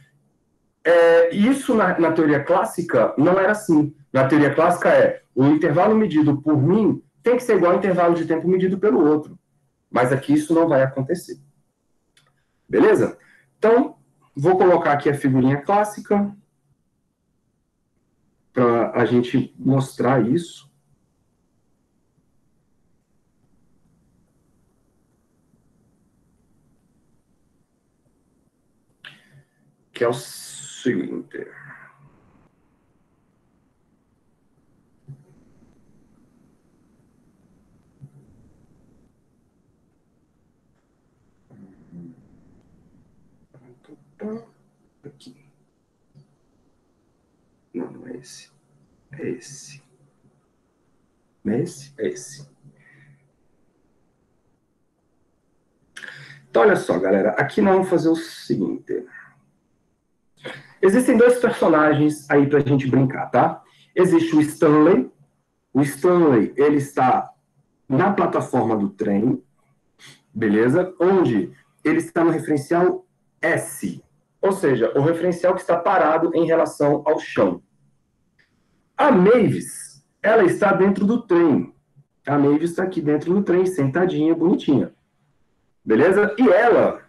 Isso na teoria clássica não era assim. Na teoria clássica o intervalo medido por mim tem que ser igual ao intervalo de tempo medido pelo outro. Mas aqui isso não vai acontecer. Beleza? Então, vou colocar aqui a figurinha clássica para a gente mostrar isso. Que é o seguinte. Aqui. Não, não é esse. É esse. Não é esse? É esse. Então, olha só, galera. Aqui nós vamos fazer o seguinte. Existem dois personagens aí pra gente brincar, tá? Existe o Stanley. O Stanley, ele está na plataforma do trem, beleza? Onde ele está no referencial S. Ou seja, o referencial que está parado em relação ao chão. A Mavis, ela está dentro do trem. A Mavis está aqui dentro do trem, sentadinha, bonitinha. Beleza? E ela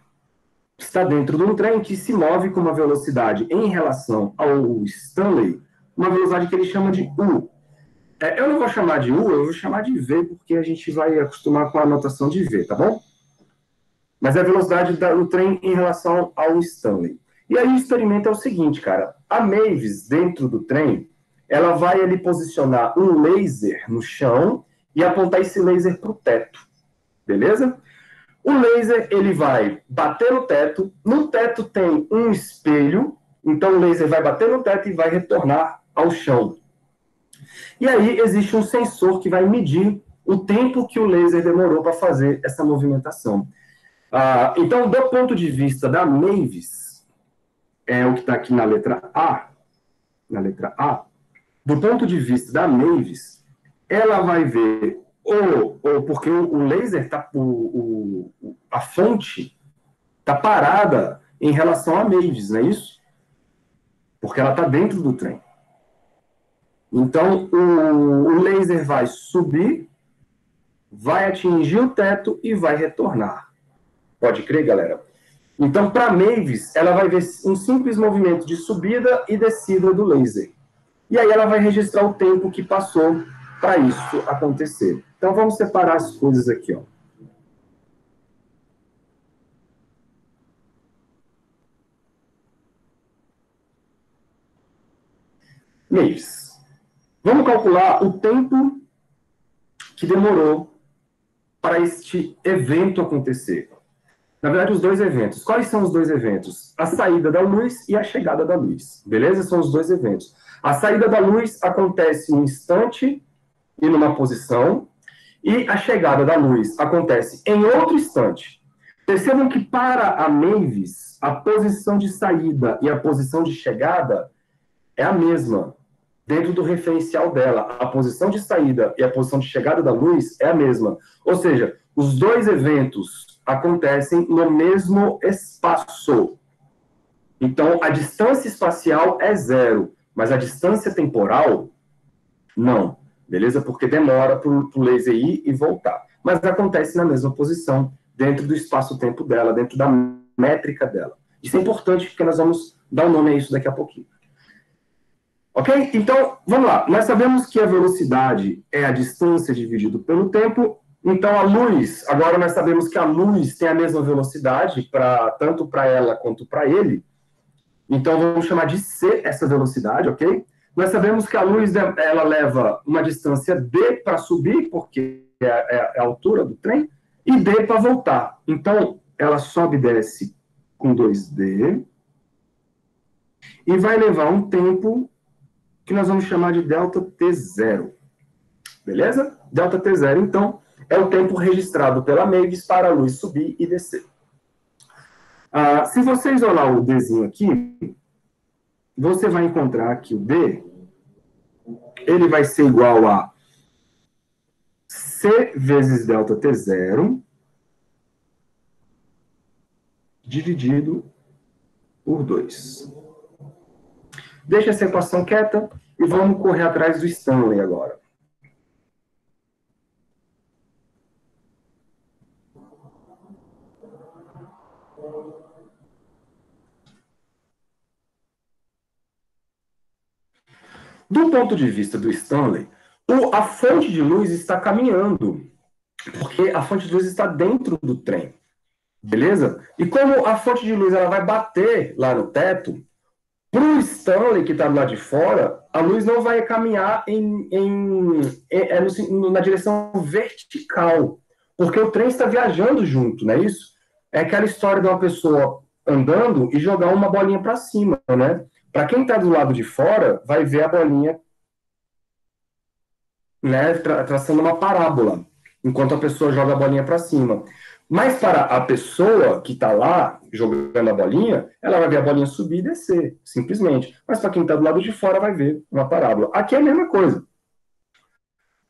está dentro de um trem que se move com uma velocidade em relação ao Stanley, uma velocidade que ele chama de U. Eu não vou chamar de U, eu vou chamar de V, porque a gente vai acostumar com a notação de V, tá bom? Mas é a velocidade do trem em relação ao Stanley. E aí o experimento é o seguinte, cara. A Mavis, dentro do trem, ela vai ali posicionar um laser no chão e apontar esse laser para o teto. Beleza? O laser, ele vai bater no teto. No teto tem um espelho. Então o laser vai bater no teto e vai retornar ao chão. E aí existe um sensor que vai medir o tempo que o laser demorou para fazer essa movimentação. Então, do ponto de vista da Mavis, é o que está aqui na letra A, do ponto de vista da Mavis, ela vai ver, porque o laser, a fonte está parada em relação à Mavis, não é isso? Porque ela está dentro do trem. Então, o laser vai subir, vai atingir o teto e vai retornar. Pode crer, galera? Então, para a Mavis, ela vai ver um simples movimento de subida e descida do laser. E aí ela vai registrar o tempo que passou para isso acontecer. Então, vamos separar as coisas aqui, ó. Mavis. Vamos calcular o tempo que demorou para este evento acontecer. Na verdade, os dois eventos. Quais são os dois eventos? A saída da luz e a chegada da luz. Beleza? São os dois eventos. A saída da luz acontece em um instante e numa posição, e a chegada da luz acontece em outro instante. Percebam que para a Mavis, a posição de saída e a posição de chegada é a mesma. Dentro do referencial dela, a posição de saída e a posição de chegada da luz é a mesma. Ou seja, os dois eventos acontecem no mesmo espaço. Então, a distância espacial é zero, mas a distância temporal, não. Beleza? Porque demora para o laser ir e voltar. Mas acontece na mesma posição, dentro do espaço-tempo dela, dentro da métrica dela. Isso é importante, porque nós vamos dar um nome a isso daqui a pouquinho. Ok? Então, vamos lá. Nós sabemos que a velocidade é a distância dividido pelo tempo. Então, a luz, agora nós sabemos que a luz tem a mesma velocidade, tanto para ela quanto para ele. Então, vamos chamar de C essa velocidade, ok? Nós sabemos que a luz ela leva uma distância D para subir, porque é a altura do trem, e D para voltar. Então, ela sobe e desce com 2D, e vai levar um tempo que nós vamos chamar de delta T0. Beleza? Delta T0, então, é o tempo registrado pela Mavis para a luz subir e descer. Se você isolar o Dzinho aqui, você vai encontrar que o D, ele vai ser igual a C vezes delta T0 dividido por 2. Deixa essa equação quieta e vamos correr atrás do Stanley agora. Do ponto de vista do Stanley, a fonte de luz está caminhando, porque a fonte de luz está dentro do trem, beleza? E como a fonte de luz ela vai bater lá no teto, para o Stanley, que está do lado de fora, a luz não vai caminhar na direção vertical, porque o trem está viajando junto, não é isso? É aquela história de uma pessoa andando e jogar uma bolinha para cima, né? Para quem está do lado de fora, vai ver a bolinha, né, traçando uma parábola, enquanto a pessoa joga a bolinha para cima. Mas para a pessoa que está lá jogando a bolinha, ela vai ver a bolinha subir e descer, simplesmente. Mas para quem está do lado de fora, vai ver uma parábola. Aqui é a mesma coisa.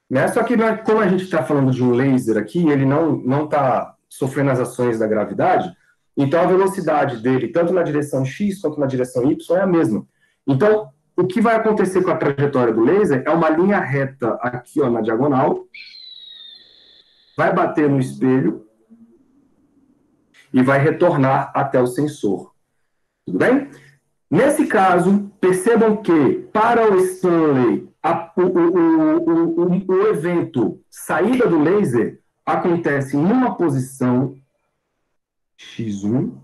Né? Só que como a gente está falando de um laser aqui, ele não está sofrendo as ações da gravidade, então a velocidade dele, tanto na direção X quanto na direção Y, é a mesma. Então, o que vai acontecer com a trajetória do laser é uma linha reta aqui, ó, na diagonal, vai bater no espelho e vai retornar até o sensor. Tudo bem? Nesse caso, percebam que, para o Stanley, o evento saída do laser acontece numa posição x1,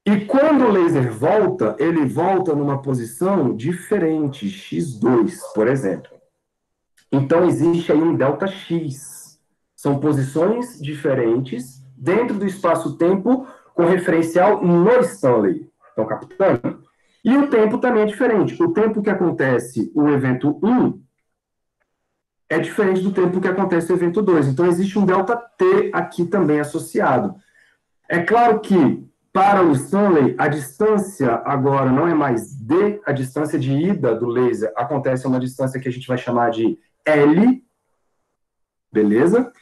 e quando o laser volta, ele volta numa posição diferente, x2, por exemplo. Então, existe aí um delta x. São posições diferentes dentro do espaço-tempo com referencial no Stanley. Estão captando? E o tempo também é diferente. O tempo que acontece o evento 1 é diferente do tempo que acontece o evento 2. Então, existe um delta t aqui também associado. É claro que, para o Stanley, a distância agora não é mais d, a distância de ida do laser acontece a uma distância que a gente vai chamar de L, beleza?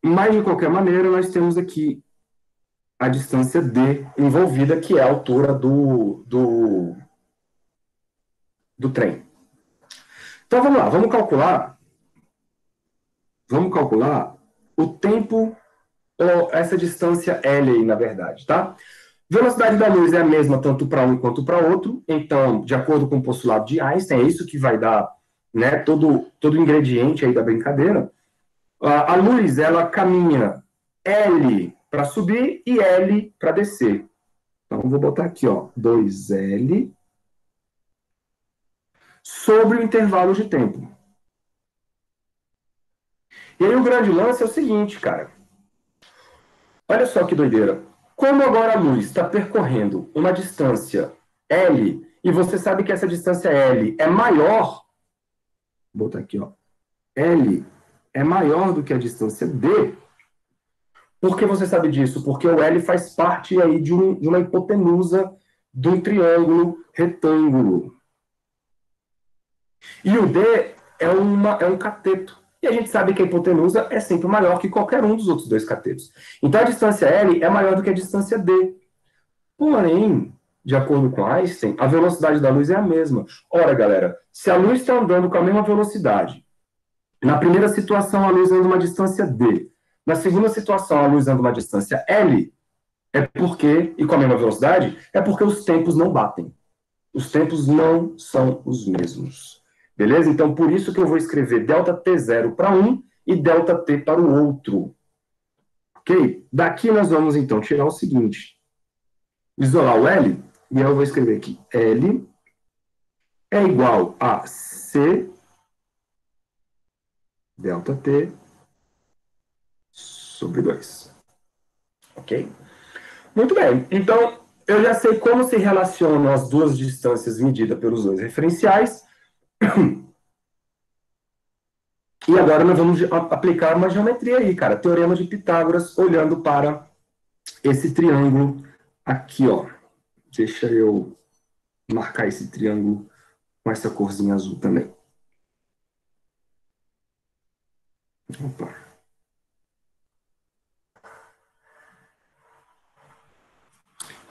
Mas, de qualquer maneira, nós temos aqui a distância d envolvida, que é a altura do trem. Então, vamos lá, vamos calcular o tempo, ou essa distância L aí, na verdade, tá? Velocidade da luz é a mesma tanto para um quanto para outro, então, de acordo com o postulado de Einstein, é isso que vai dar, né, todo o ingrediente aí da brincadeira. A luz, ela caminha L para subir e L para descer. Então, vou botar aqui, ó, 2L sobre o intervalo de tempo. E aí o grande lance é o seguinte, cara. Olha só que doideira. Como agora a luz está percorrendo uma distância L, e você sabe que essa distância L é maior, vou botar aqui, ó, L é maior do que a distância D. Por que você sabe disso? Porque o L faz parte aí de uma hipotenusa de um triângulo retângulo. E o D é um cateto. E a gente sabe que a hipotenusa é sempre maior que qualquer um dos outros dois catetos. Então a distância L é maior do que a distância D. Porém, de acordo com Einstein, a velocidade da luz é a mesma. Ora, galera, se a luz está andando com a mesma velocidade, na primeira situação a luz anda uma distância D, na segunda situação a luz anda uma distância L, e com a mesma velocidade, é porque os tempos não batem. Os tempos não são os mesmos. Beleza? Então, por isso que eu vou escrever ΔT0 para um e ΔT para o outro. Ok? Daqui nós vamos, então, tirar o seguinte. Isolar o L, e eu vou escrever aqui. L é igual a C ΔT sobre 2. Ok? Muito bem. Então, eu já sei como se relacionam as duas distâncias medidas pelos dois referenciais. E agora nós vamos aplicar uma geometria aí, cara. Teorema de Pitágoras, olhando para esse triângulo aqui, ó. Deixa eu marcar esse triângulo com essa corzinha azul também. Opa.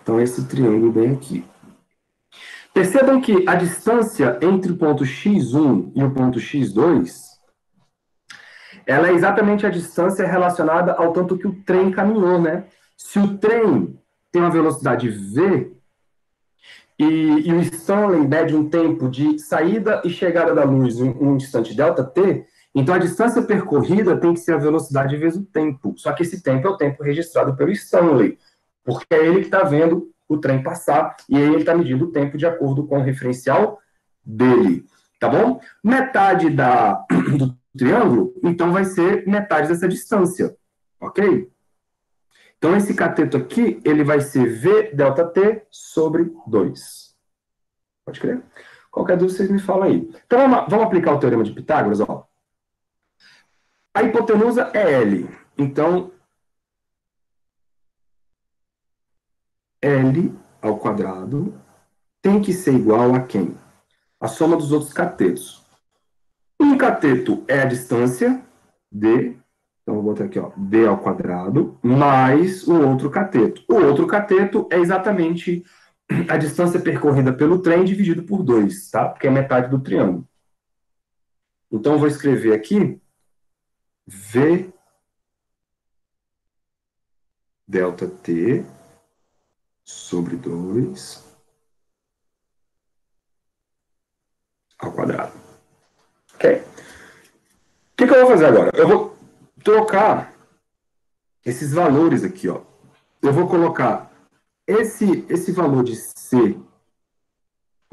Então, esse triângulo bem aqui. Percebam que a distância entre o ponto x1 e o ponto x2, ela é exatamente a distância relacionada ao tanto que o trem caminhou, né? Se o trem tem uma velocidade v e o Stanley mede um tempo de saída e chegada da luz em um instante ΔT, então a distância percorrida tem que ser a velocidade vezes o tempo. Só que esse tempo é o tempo registrado pelo Stanley, porque é ele que está vendo o trem passar e aí ele está medindo o tempo de acordo com o referencial dele, tá bom? Metade do triângulo, então vai ser metade dessa distância, ok? Então esse cateto aqui, ele vai ser V ΔT sobre 2. Pode crer? Qualquer dúvida, vocês me falam aí. Então vamos aplicar o teorema de Pitágoras, ó. A hipotenusa é L. Então, L ao quadrado tem que ser igual a quem? A soma dos outros catetos. Um cateto é a distância, D, então vou botar aqui, ó, D ao quadrado, mais o outro cateto. O outro cateto é exatamente a distância percorrida pelo trem dividido por 2, tá? Porque é metade do triângulo. Então, eu vou escrever aqui V ΔT sobre 2 ao quadrado. Ok? O que eu vou fazer agora? Eu vou trocar esses valores aqui, ó. Eu vou colocar esse valor de C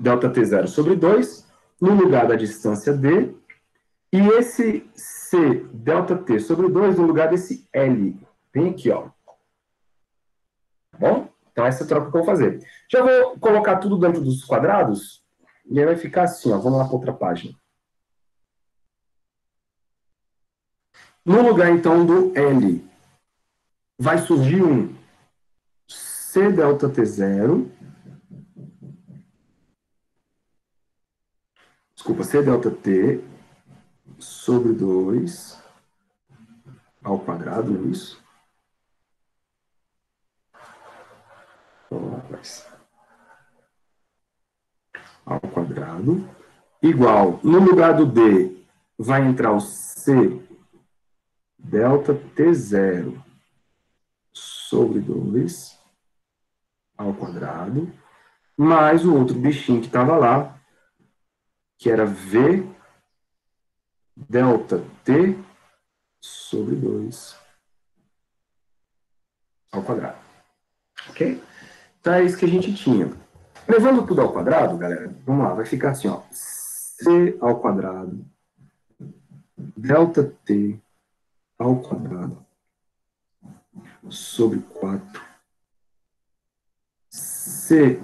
ΔT0 sobre 2 no lugar da distância D e esse C ΔT sobre 2 no lugar desse L. Vem aqui, ó. Tá bom? Então, essa troca que eu vou fazer. Já vou colocar tudo dentro dos quadrados e aí vai ficar assim, ó. Vamos lá para outra página. No lugar, então, do L, vai surgir um C ΔT0. Desculpa, C ΔT sobre 2 ao quadrado, não é isso? Vamos lá atrás. Ao quadrado. Igual, no lugar do D, vai entrar o C ΔT0 sobre 2 ao quadrado, mais o outro bichinho que estava lá, que era V ΔT sobre 2 ao quadrado. Ok? Então é isso que a gente tinha. Levando tudo ao quadrado, galera, vamos lá, vai ficar assim, ó. C ao quadrado, ΔT ao quadrado, sobre 4. C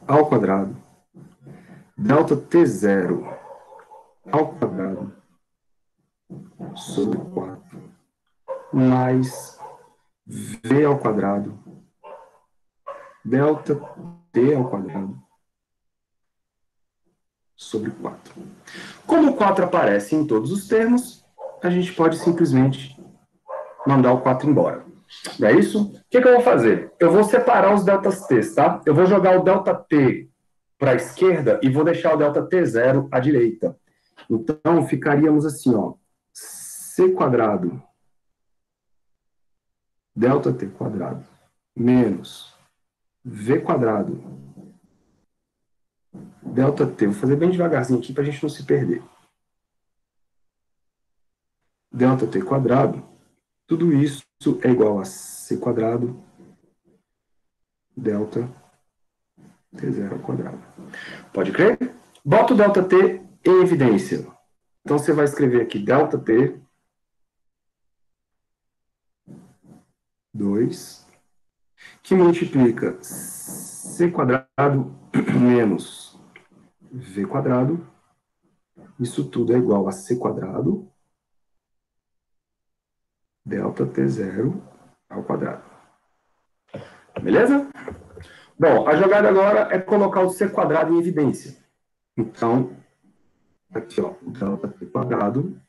ao quadrado, ΔT0 ao quadrado, sobre 4, mais V ao quadrado, ΔT ao quadrado, sobre 4. Como o 4 aparece em todos os termos, a gente pode simplesmente mandar o 4 embora. Não é isso? O que eu vou fazer? Eu vou separar os ΔT, tá? Eu vou jogar o ΔT para a esquerda e vou deixar o ΔT0 à direita. Então, ficaríamos assim, ó. C quadrado, ΔT quadrado, menos V quadrado, ΔT. Vou fazer bem devagarzinho aqui para a gente não se perder. ΔT quadrado, tudo isso é igual a C quadrado, ΔT0 ao quadrado. Pode crer? Bota o ΔT em evidência. Então, você vai escrever aqui ΔT 2, que multiplica C quadrado menos V quadrado. Isso tudo é igual a C quadrado, ΔT0 ao quadrado. Beleza? Bom, a jogada agora é colocar o C quadrado em evidência. Então, aqui, ó, ΔT quadrado.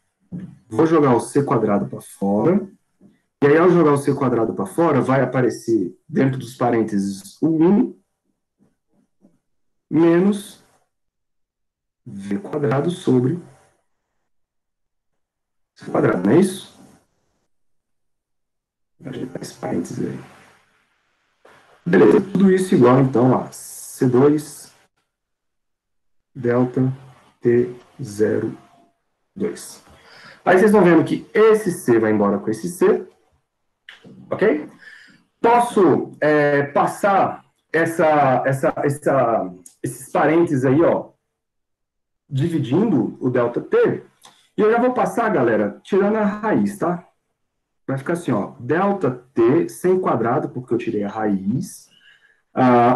Vou jogar o C quadrado para fora. E aí, ao jogar o C quadrado para fora, vai aparecer, dentro dos parênteses, o 1 menos v quadrado sobre c quadrado, não é isso? A gente faz parênteses aí. Beleza, tudo isso igual, então, a C2 delta T02. Aí vocês vão vendo que esse C vai embora com esse C, ok? Posso passar esses parênteses aí, ó, dividindo o delta T, e eu já vou passar, galera, tirando a raiz, tá? Vai ficar assim, ó, delta T sem quadrado, porque eu tirei a raiz.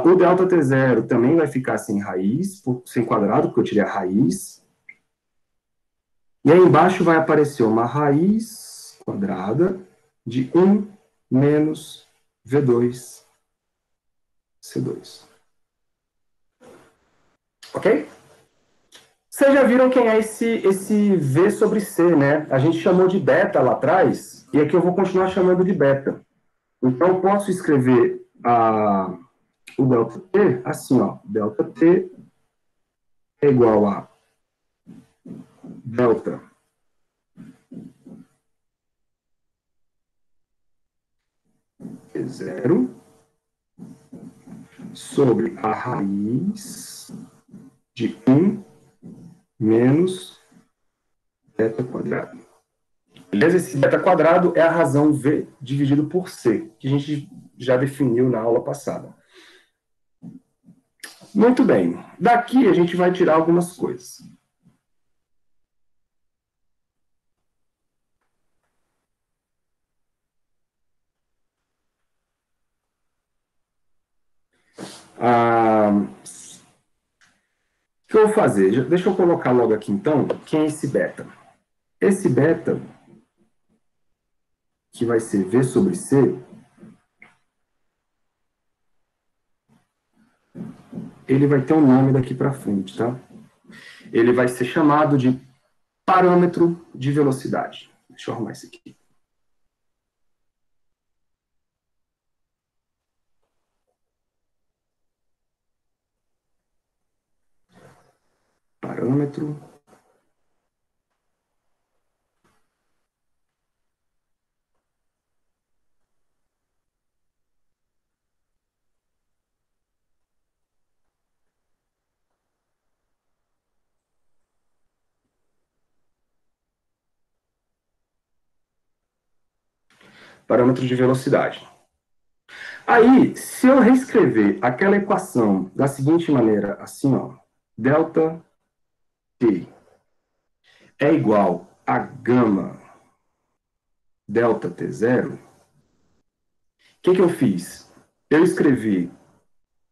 O delta T0 também vai ficar sem raiz, sem quadrado, porque eu tirei a raiz. E aí embaixo vai aparecer uma raiz quadrada de 1 menos V2, C2. Ok? Vocês já viram quem é esse V sobre C, né? A gente chamou de beta lá atrás, e aqui eu vou continuar chamando de beta. Então, eu posso escrever o delta T assim, ó. Delta T é igual a delta T0 sobre a raiz de 1 menos beta quadrado. Beleza? Esse beta quadrado é a razão V dividido por C, que a gente já definiu na aula passada. Muito bem. Daqui a gente vai tirar algumas coisas. O que eu vou fazer? Deixa eu colocar logo aqui, então, quem é esse beta? Esse beta, que vai ser V sobre C, ele vai ter um nome daqui para frente, tá? Ele vai ser chamado de parâmetro de velocidade. Deixa eu arrumar isso aqui. Parâmetro parâmetro de velocidade. Aí, se eu reescrever aquela equação da seguinte maneira, assim, ó, delta T é igual a gama delta T0, o que eu fiz? Eu escrevi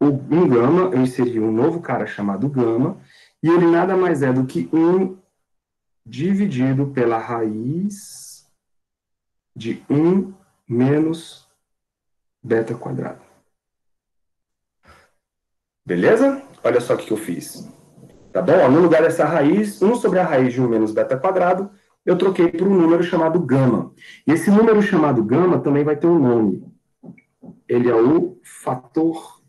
um gama, eu inseri um novo cara chamado gama, e ele nada mais é do que 1 dividido pela raiz de 1 menos beta quadrado. Beleza? Olha só o que eu fiz. Tá bom? No lugar dessa raiz, 1 sobre a raiz de 1 menos beta quadrado, eu troquei por um número chamado gama. E esse número chamado gama também vai ter um nome. Ele é o fator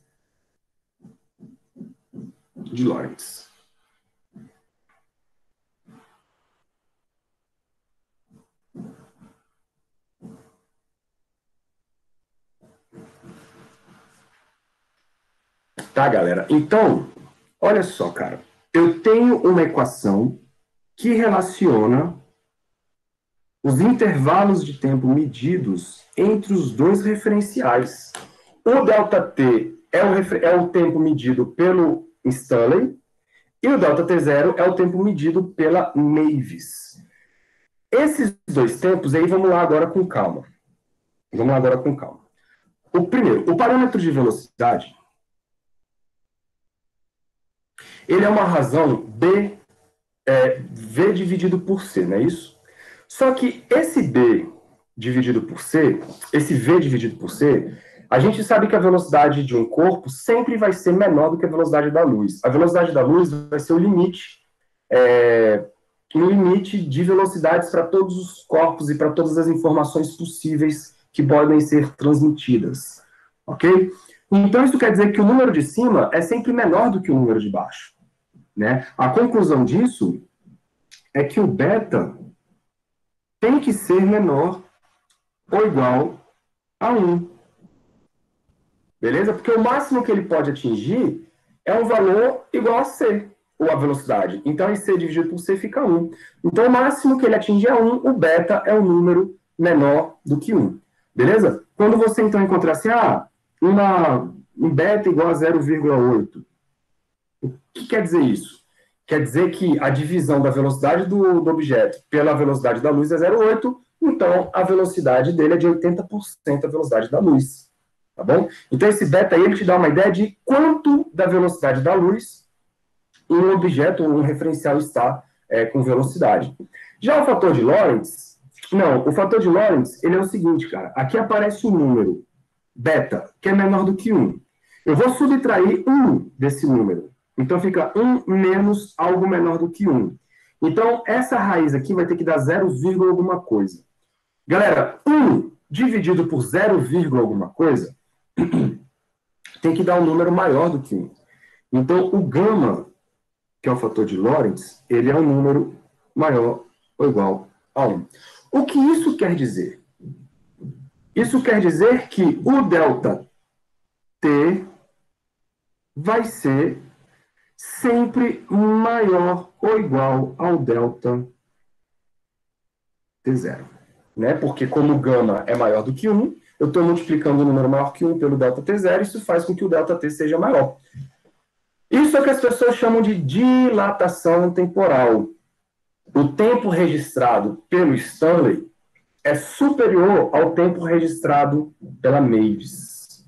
de Lorentz. Tá, galera? Então, olha só, cara. Eu tenho uma equação que relaciona os intervalos de tempo medidos entre os dois referenciais. O ΔT é o tempo medido pelo Stanley e o ΔT0 é o tempo medido pela Mavis. Esses dois tempos, aí vamos lá agora com calma. Vamos lá agora com calma. O primeiro, o parâmetro de velocidade, ele é uma razão V dividido por C, não é isso? Só que esse B dividido por C, esse V dividido por C, a gente sabe que a velocidade de um corpo sempre vai ser menor do que a velocidade da luz. A velocidade da luz vai ser o limite, um limite de velocidades para todos os corpos e para todas as informações possíveis que podem ser transmitidas. Ok? Então, isso quer dizer que o número de cima é sempre menor do que o número de baixo, né? A conclusão disso é que o beta tem que ser menor ou igual a 1. Beleza? Porque o máximo que ele pode atingir é um valor igual a c, ou a velocidade. Então, em c dividido por c fica 1. Então, o máximo que ele atinge é 1, o beta é um número menor do que 1. Beleza? Quando você, então, encontrar assim, um beta igual a 0,8, o que quer dizer isso? Quer dizer que a divisão da velocidade do objeto pela velocidade da luz é 0,8, então a velocidade dele é de 80% da velocidade da luz. Tá bom? Então esse beta aí, ele te dá uma ideia de quanto da velocidade da luz um objeto, um referencial está com velocidade. Já o fator de Lorentz, não, o fator de Lorentz, ele é o seguinte, cara, aqui aparece um número, beta, que é menor do que 1. Eu vou subtrair 1 desse número. Então fica 1 menos algo menor do que 1. Então essa raiz aqui vai ter que dar 0, alguma coisa. Galera, 1 dividido por 0, alguma coisa tem que dar um número maior do que 1. Então o gama, que é o fator de Lorentz, ele é um número maior ou igual a 1. O que isso quer dizer? Isso quer dizer que o delta T vai ser sempre maior ou igual ao delta T0. Né? Porque como o gama é maior do que 1, eu estou multiplicando o número maior que 1 pelo delta T0, isso faz com que o delta T seja maior. Isso é o que as pessoas chamam de dilatação temporal. O tempo registrado pelo Stanley é superior ao tempo registrado pela Mavis.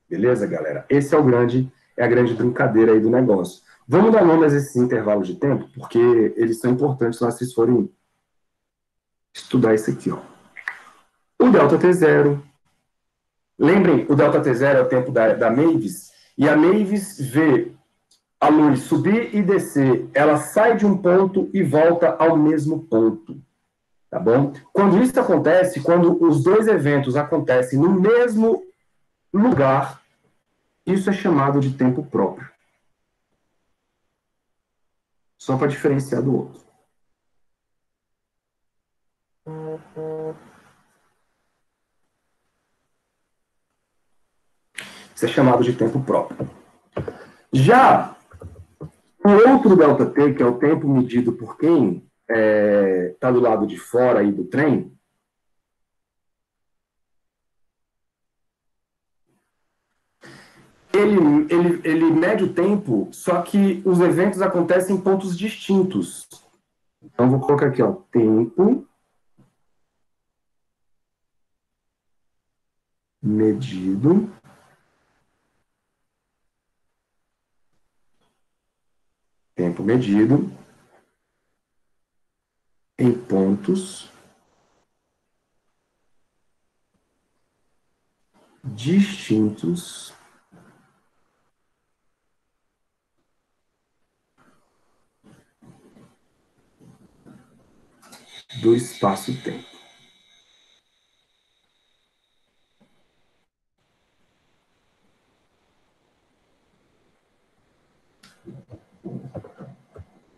Beleza, galera? Esse é a grande brincadeira aí do negócio. Vamos dar nome a esses intervalos de tempo, porque eles são importantes se vocês forem estudar isso aqui, ó. O delta T0. Lembrem, o delta T0 é o tempo da Mavis, e a Mavis vê a luz subir e descer, ela sai de um ponto e volta ao mesmo ponto. Tá bom? Quando isso acontece, quando os dois eventos acontecem no mesmo lugar, isso é chamado de tempo próprio. Só para diferenciar do outro. Isso é chamado de tempo próprio. Já o outro ΔT, que é o tempo medido por quem está do lado de fora aí do trem, ele mede o tempo, só que os eventos acontecem em pontos distintos. Então, vou colocar aqui, ó, tempo medido em pontos distintos do espaço-tempo.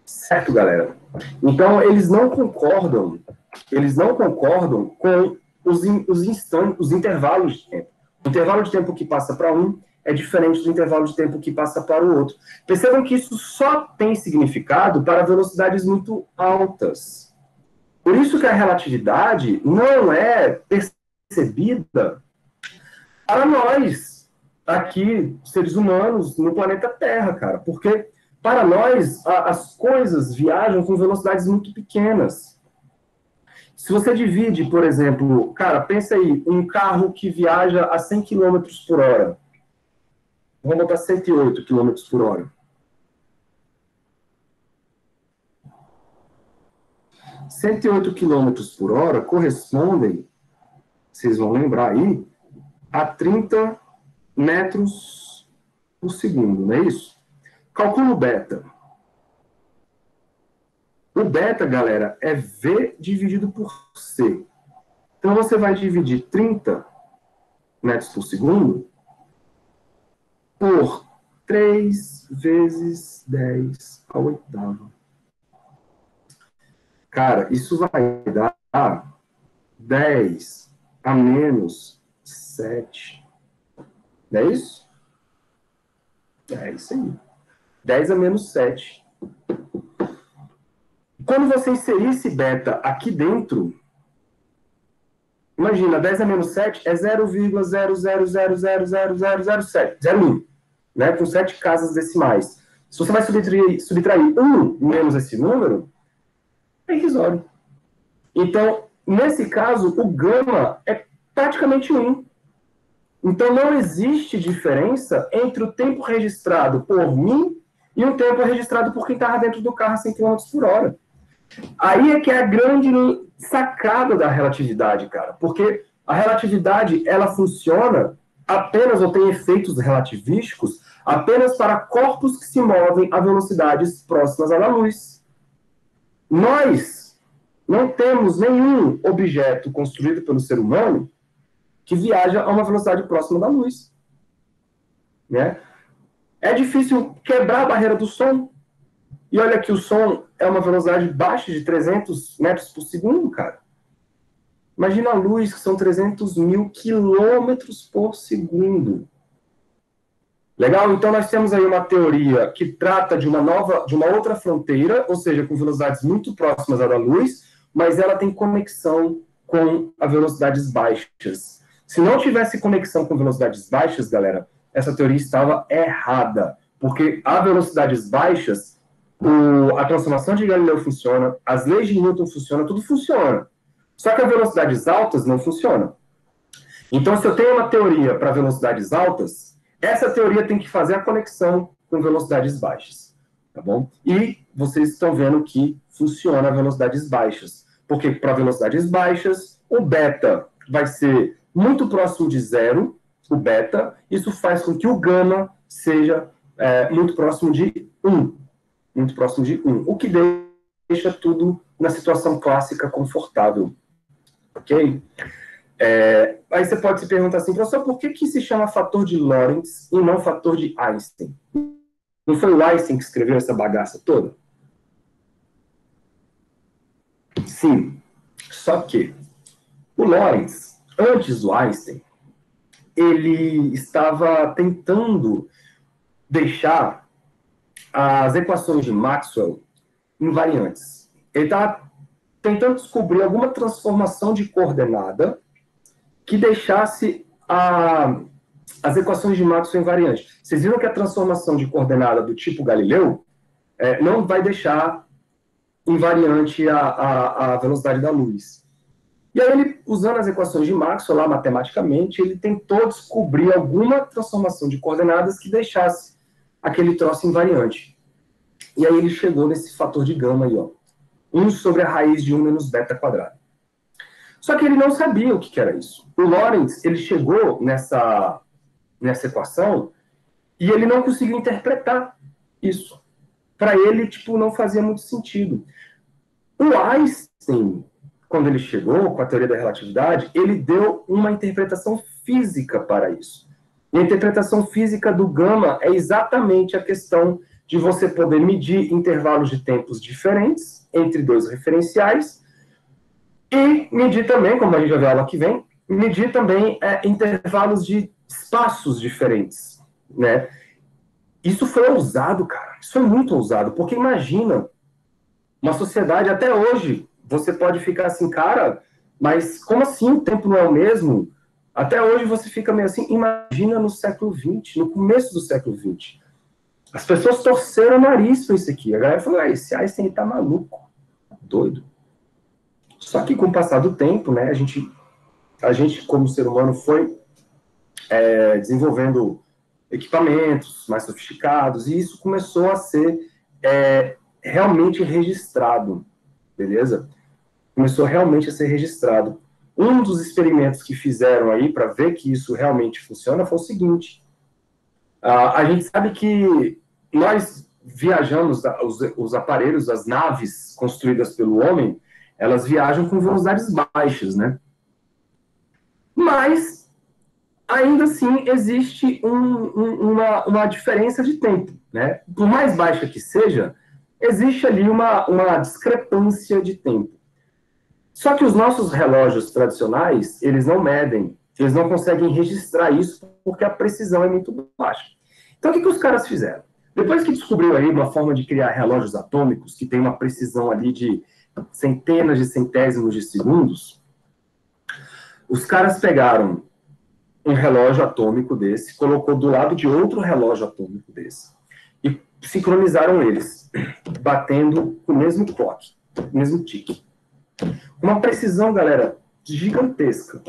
Certo, galera? Então, eles não concordam com os intervalos de tempo. O intervalo de tempo que passa para um é diferente do intervalo de tempo que passa para o outro. Percebam que isso só tem significado para velocidades muito altas. Por isso que a relatividade não é percebida para nós, aqui, seres humanos, no planeta Terra, cara. Porque, para nós, as coisas viajam com velocidades muito pequenas. Se você divide, por exemplo, cara, pensa aí, um carro que viaja a 100 km por hora. Vamos botar 108 km por hora. 108 km por hora correspondem, vocês vão lembrar aí, a 30 metros por segundo, não é isso? Calcula o beta. O beta, galera, é V dividido por C. Então, você vai dividir 30 metros por segundo por 3 vezes 10 à oitava. Cara, isso vai dar 10 a menos 7. Não é isso? É isso aí. 10 a menos 7. Quando você inserir esse beta aqui dentro, imagina, 10 a menos 7 é 0,000000007, 0,1, né? Com 7 casas decimais. Se você vai subtrair 1 menos esse número, é irrisório. Então, nesse caso, o gama é praticamente 1. Então, não existe diferença entre o tempo registrado por mim e o tempo registrado por quem estava dentro do carro a 100 km por hora. Aí é que é a grande sacada da relatividade, cara. Porque a relatividade, ela funciona apenas, ou tem efeitos relativísticos, apenas para corpos que se movem a velocidades próximas à da luz. Nós não temos nenhum objeto construído pelo ser humano que viaja a uma velocidade próxima da luz. Né? É difícil quebrar a barreira do som. E olha que o som é uma velocidade baixa de 300 metros por segundo, cara. Imagina a luz, que são 300 mil quilômetros por segundo. Legal? Então nós temos aí uma teoria que trata de uma outra fronteira, ou seja, com velocidades muito próximas à da luz, mas ela tem conexão com as velocidades baixas. Se não tivesse conexão com velocidades baixas, galera, essa teoria estava errada. Porque a velocidades baixas, a transformação de Galileu funciona, as leis de Newton funcionam, tudo funciona. Só que as velocidades altas não funcionam. Então, se eu tenho uma teoria para velocidades altas, essa teoria tem que fazer a conexão com velocidades baixas. Tá bom? E vocês estão vendo que funciona a velocidades baixas. Porque para velocidades baixas, o beta vai ser muito próximo de zero, o beta. Isso faz com que o gama seja muito próximo de 1. Muito próximo de 1. O que deixa tudo na situação clássica confortável. Ok? Aí você pode se perguntar assim, professor, por que se chama fator de Lorentz e não fator de Einstein? Não foi o Einstein que escreveu essa bagaça toda? Sim. Só que o Lorentz, antes do Einstein, ele estava tentando deixar as equações de Maxwell invariantes. Ele estava tentando descobrir alguma transformação de coordenada que deixasse as equações de Maxwell invariantes. Vocês viram que a transformação de coordenada do tipo Galileu não vai deixar invariante a velocidade da luz. E aí ele, usando as equações de Maxwell, lá matematicamente, ele tentou descobrir alguma transformação de coordenadas que deixasse aquele troço invariante. E aí ele chegou nesse fator de gama aí, ó. 1 sobre a raiz de 1 menos beta quadrado. Só que ele não sabia o que era isso. O Lorentz, ele chegou nessa equação e ele não conseguiu interpretar isso. Para ele, tipo, não fazia muito sentido. O Einstein, quando ele chegou com a teoria da relatividade, ele deu uma interpretação física para isso. E a interpretação física do gama é exatamente a questão de você poder medir intervalos de tempos diferentes entre dois referenciais e medir também, como a gente vai ver a aula que vem, medir também intervalos de espaços diferentes, né? Isso foi ousado, cara. Isso foi muito ousado, porque imagina uma sociedade, até hoje, você pode ficar assim, cara, mas como assim o tempo não é o mesmo? Até hoje você fica meio assim, imagina no século XX, no começo do século XX. As pessoas torceram o nariz para isso aqui. A galera falou, esse Einstein tá maluco, doido. Só que com o passar do tempo, né, a gente como ser humano, foi desenvolvendo equipamentos mais sofisticados, e isso começou a ser realmente registrado, beleza? Começou realmente a ser registrado. Um dos experimentos que fizeram aí para ver que isso realmente funciona foi o seguinte: a gente sabe que nós viajamos, os aparelhos, as naves construídas pelo homem, elas viajam com velocidades baixas, né? Mas ainda assim existe uma diferença de tempo, né? Por mais baixa que seja, existe ali uma discrepância de tempo. Só que os nossos relógios tradicionais, eles não medem, eles não conseguem registrar isso porque a precisão é muito baixa. Então, o que os caras fizeram? Depois que descobriu aí uma forma de criar relógios atômicos, que tem uma precisão ali de centenas de centésimos de segundos, os caras pegaram um relógio atômico desse, colocou do lado de outro relógio atômico desse, e sincronizaram eles, batendo com o mesmo clock, o mesmo tique. Uma precisão, galera, gigantesca.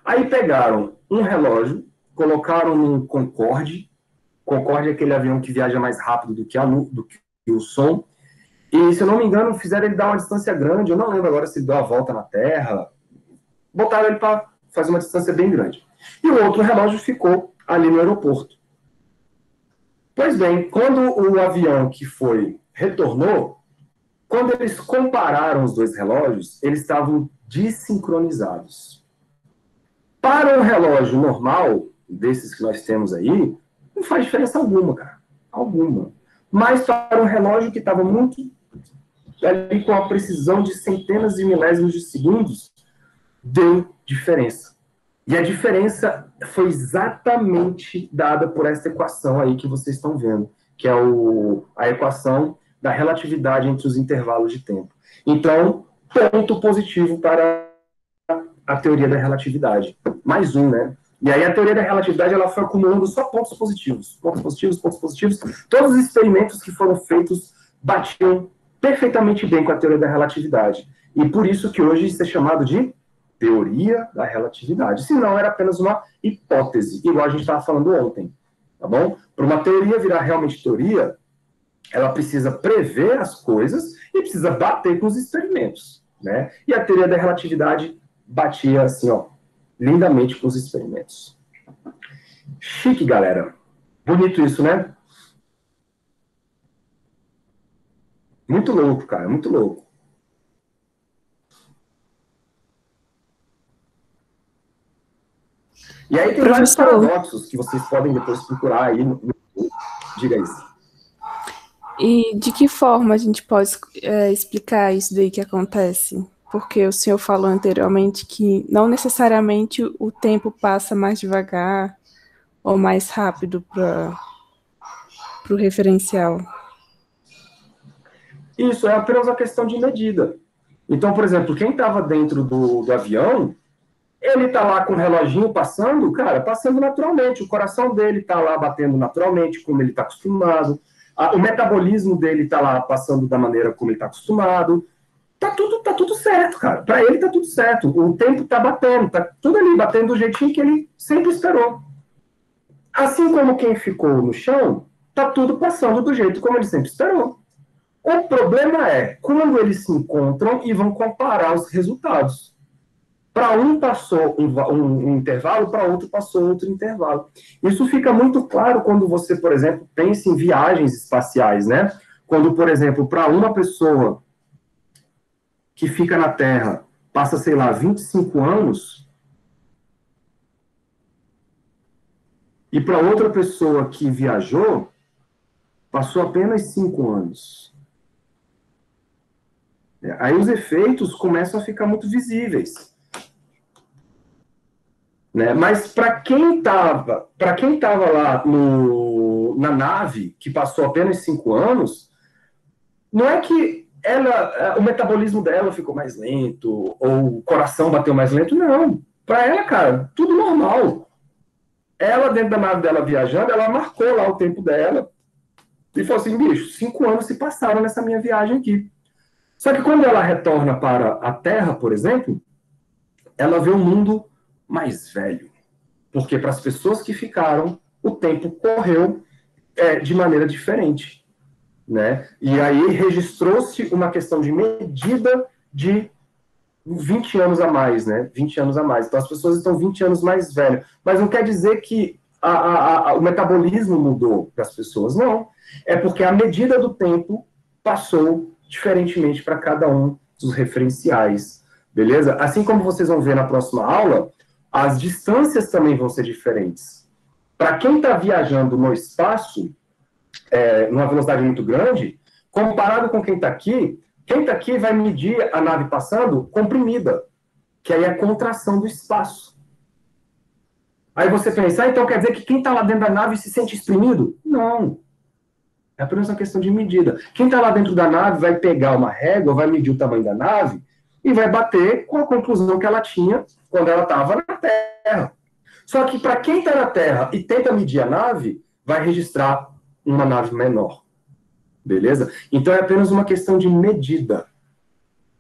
Aí pegaram um relógio, colocaram num Concorde. Concorde é aquele avião que viaja mais rápido do que o som. E, se eu não me engano, fizeram ele dar uma distância grande. Eu não lembro agora se ele deu a volta na Terra. Botaram ele para fazer uma distância bem grande. E o outro relógio ficou ali no aeroporto. Pois bem, quando o avião que foi retornou, quando eles compararam os dois relógios, eles estavam desincronizados. Para um relógio normal, desses que nós temos aí, não faz diferença alguma, cara. Alguma. Mas para um relógio que estava muito ali com a precisão de centenas de milésimos de segundos, deu diferença. E a diferença foi exatamente dada por essa equação aí que vocês estão vendo, que é a equação da relatividade entre os intervalos de tempo. Então, ponto positivo para a teoria da relatividade. Mais um, né? E aí a teoria da relatividade ela foi acumulando só pontos positivos. Pontos positivos, pontos positivos. Todos os experimentos que foram feitos batiam perfeitamente bem com a teoria da relatividade. E por isso que hoje isso é chamado de teoria da relatividade. Se não, era apenas uma hipótese, igual a gente estava falando ontem. Tá bom? Para uma teoria virar realmente teoria, ela precisa prever as coisas e precisa bater com os experimentos, né? E a teoria da relatividade batia assim, ó, lindamente com os experimentos. Chique, galera. Bonito isso, né? Muito louco, cara, muito louco. E aí tem vários paradoxos que vocês podem depois procurar aí no YouTube. Diga isso. E de que forma a gente pode explicar isso daí que acontece? Porque o senhor falou anteriormente que não necessariamente o tempo passa mais devagar ou mais rápido para o referencial. Isso, é apenas uma questão de medida. Então, por exemplo, quem estava dentro do avião, ele está lá com o reloginho passando, cara, passando naturalmente. O coração dele está lá batendo naturalmente, como ele está acostumado. O metabolismo dele está lá passando da maneira como ele está acostumado. Tá tudo certo, cara. Para ele tá tudo certo. O tempo tá batendo, tá tudo ali, batendo do jeitinho que ele sempre esperou. Assim como quem ficou no chão, tá tudo passando do jeito como ele sempre esperou. O problema é quando eles se encontram e vão comparar os resultados. Para um passou um intervalo, para outro passou outro intervalo. Isso fica muito claro quando você, por exemplo, pensa em viagens espaciais, né? Quando, por exemplo, para uma pessoa que fica na Terra passa, sei lá, 25 anos, e para outra pessoa que viajou, passou apenas 5 anos. Aí os efeitos começam a ficar muito visíveis. Né? Mas para quem estava lá na nave, que passou apenas 5 anos, não é que o metabolismo dela ficou mais lento, ou o coração bateu mais lento, não. Para ela, cara, tudo normal. Ela, dentro da nave dela viajando, ela marcou lá o tempo dela, e falou assim, bicho, 5 anos se passaram nessa minha viagem aqui. Só que quando ela retorna para a Terra, por exemplo, ela vê um mundo mais velho. Porque para as pessoas que ficaram, o tempo correu de maneira diferente. Né? E aí registrou-se uma questão de medida de 20 anos a mais, né? 20 anos a mais. Então as pessoas estão 20 anos mais velhas. Mas não quer dizer que o metabolismo mudou para as pessoas, não. É porque a medida do tempo passou diferentemente para cada um dos referenciais. Beleza? Assim como vocês vão ver na próxima aula, as distâncias também vão ser diferentes. Para quem está viajando no espaço, numa velocidade muito grande, comparado com quem está aqui vai medir a nave passando comprimida, que aí é a contração do espaço. Aí você pensa, então quer dizer que quem está lá dentro da nave se sente exprimido? Não. É apenas uma questão de medida. Quem está lá dentro da nave vai pegar uma régua, vai medir o tamanho da nave e vai bater com a conclusão que ela tinha quando ela estava na Terra. Só que para quem está na Terra e tenta medir a nave, vai registrar uma nave menor. Beleza? Então é apenas uma questão de medida.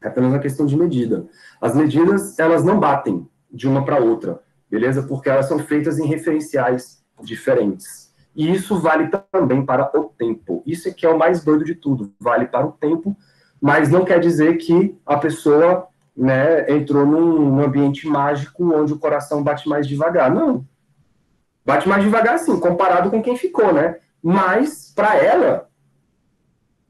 É apenas uma questão de medida. As medidas, elas não batem de uma para outra. Beleza? Porque elas são feitas em referenciais diferentes. E isso vale também para o tempo. Isso é que é o mais doido de tudo. Vale para o tempo, mas não quer dizer que a pessoa, né, entrou num ambiente mágico onde o coração bate mais devagar. Não. Bate mais devagar, sim, comparado com quem ficou, né? Mas, para ela,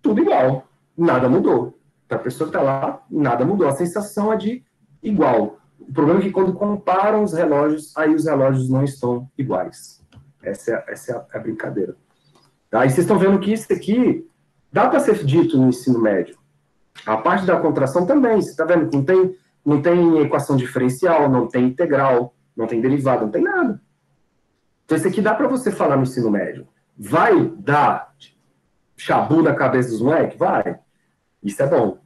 tudo igual. Nada mudou. Para a pessoa que está lá, nada mudou. A sensação é de igual. O problema é que quando comparam os relógios, aí os relógios não estão iguais. Essa é a brincadeira. Tá? E vocês estão vendo que isso aqui dá para ser dito no ensino médio. A parte da contração também. Você está vendo que não tem equação diferencial, não tem integral, não tem derivada, não tem nada. Então isso aqui dá para você falar no ensino médio. Vai dar chabu na cabeça dos moleques? Vai. Isso é bom.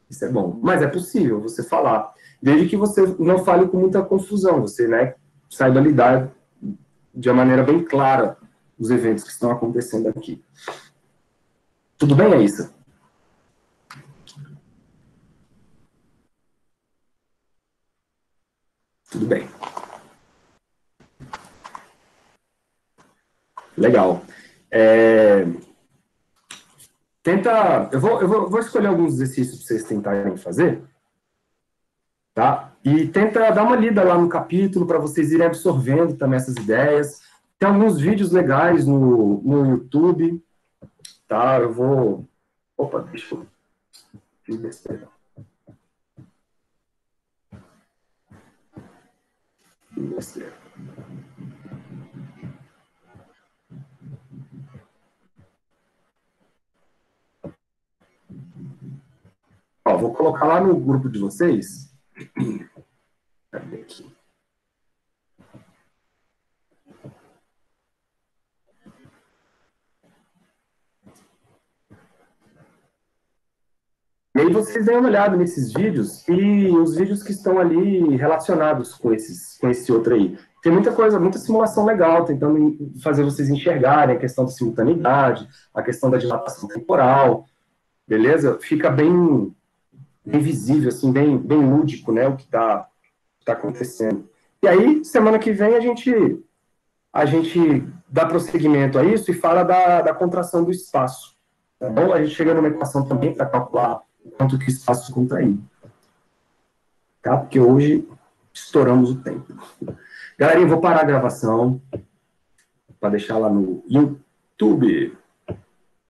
Isso é bom. Mas é possível você falar. Desde que você não fale com muita confusão. Você, né, saiba lidar de uma maneira bem clara os eventos que estão acontecendo aqui. Tudo bem, Aissa? Tudo bem. Legal. Eu vou escolher alguns exercícios para vocês tentarem fazer, tá? E tenta dar uma lida lá no capítulo para vocês irem absorvendo também essas ideias. Tem alguns vídeos legais no YouTube, tá? Eu vou... Opa, deixa eu... Fiz besteira. Fiz besteira. Ó, vou colocar lá no grupo de vocês. Cadê aqui? E aí vocês deem uma olhada nesses vídeos e os vídeos que estão ali relacionados com esse outro aí. Tem muita coisa, muita simulação legal, tentando fazer vocês enxergarem a questão da simultaneidade, a questão da dilatação temporal, beleza? Fica bem visível, assim, bem lúdico, né, o que está acontecendo. E aí, semana que vem, a gente dá prosseguimento a isso e fala da contração do espaço. Tá bom? A gente chega numa equação também para calcular quanto que o espaço contrair. Tá? Porque hoje estouramos o tempo. Galerinha, eu vou parar a gravação para deixar lá no YouTube.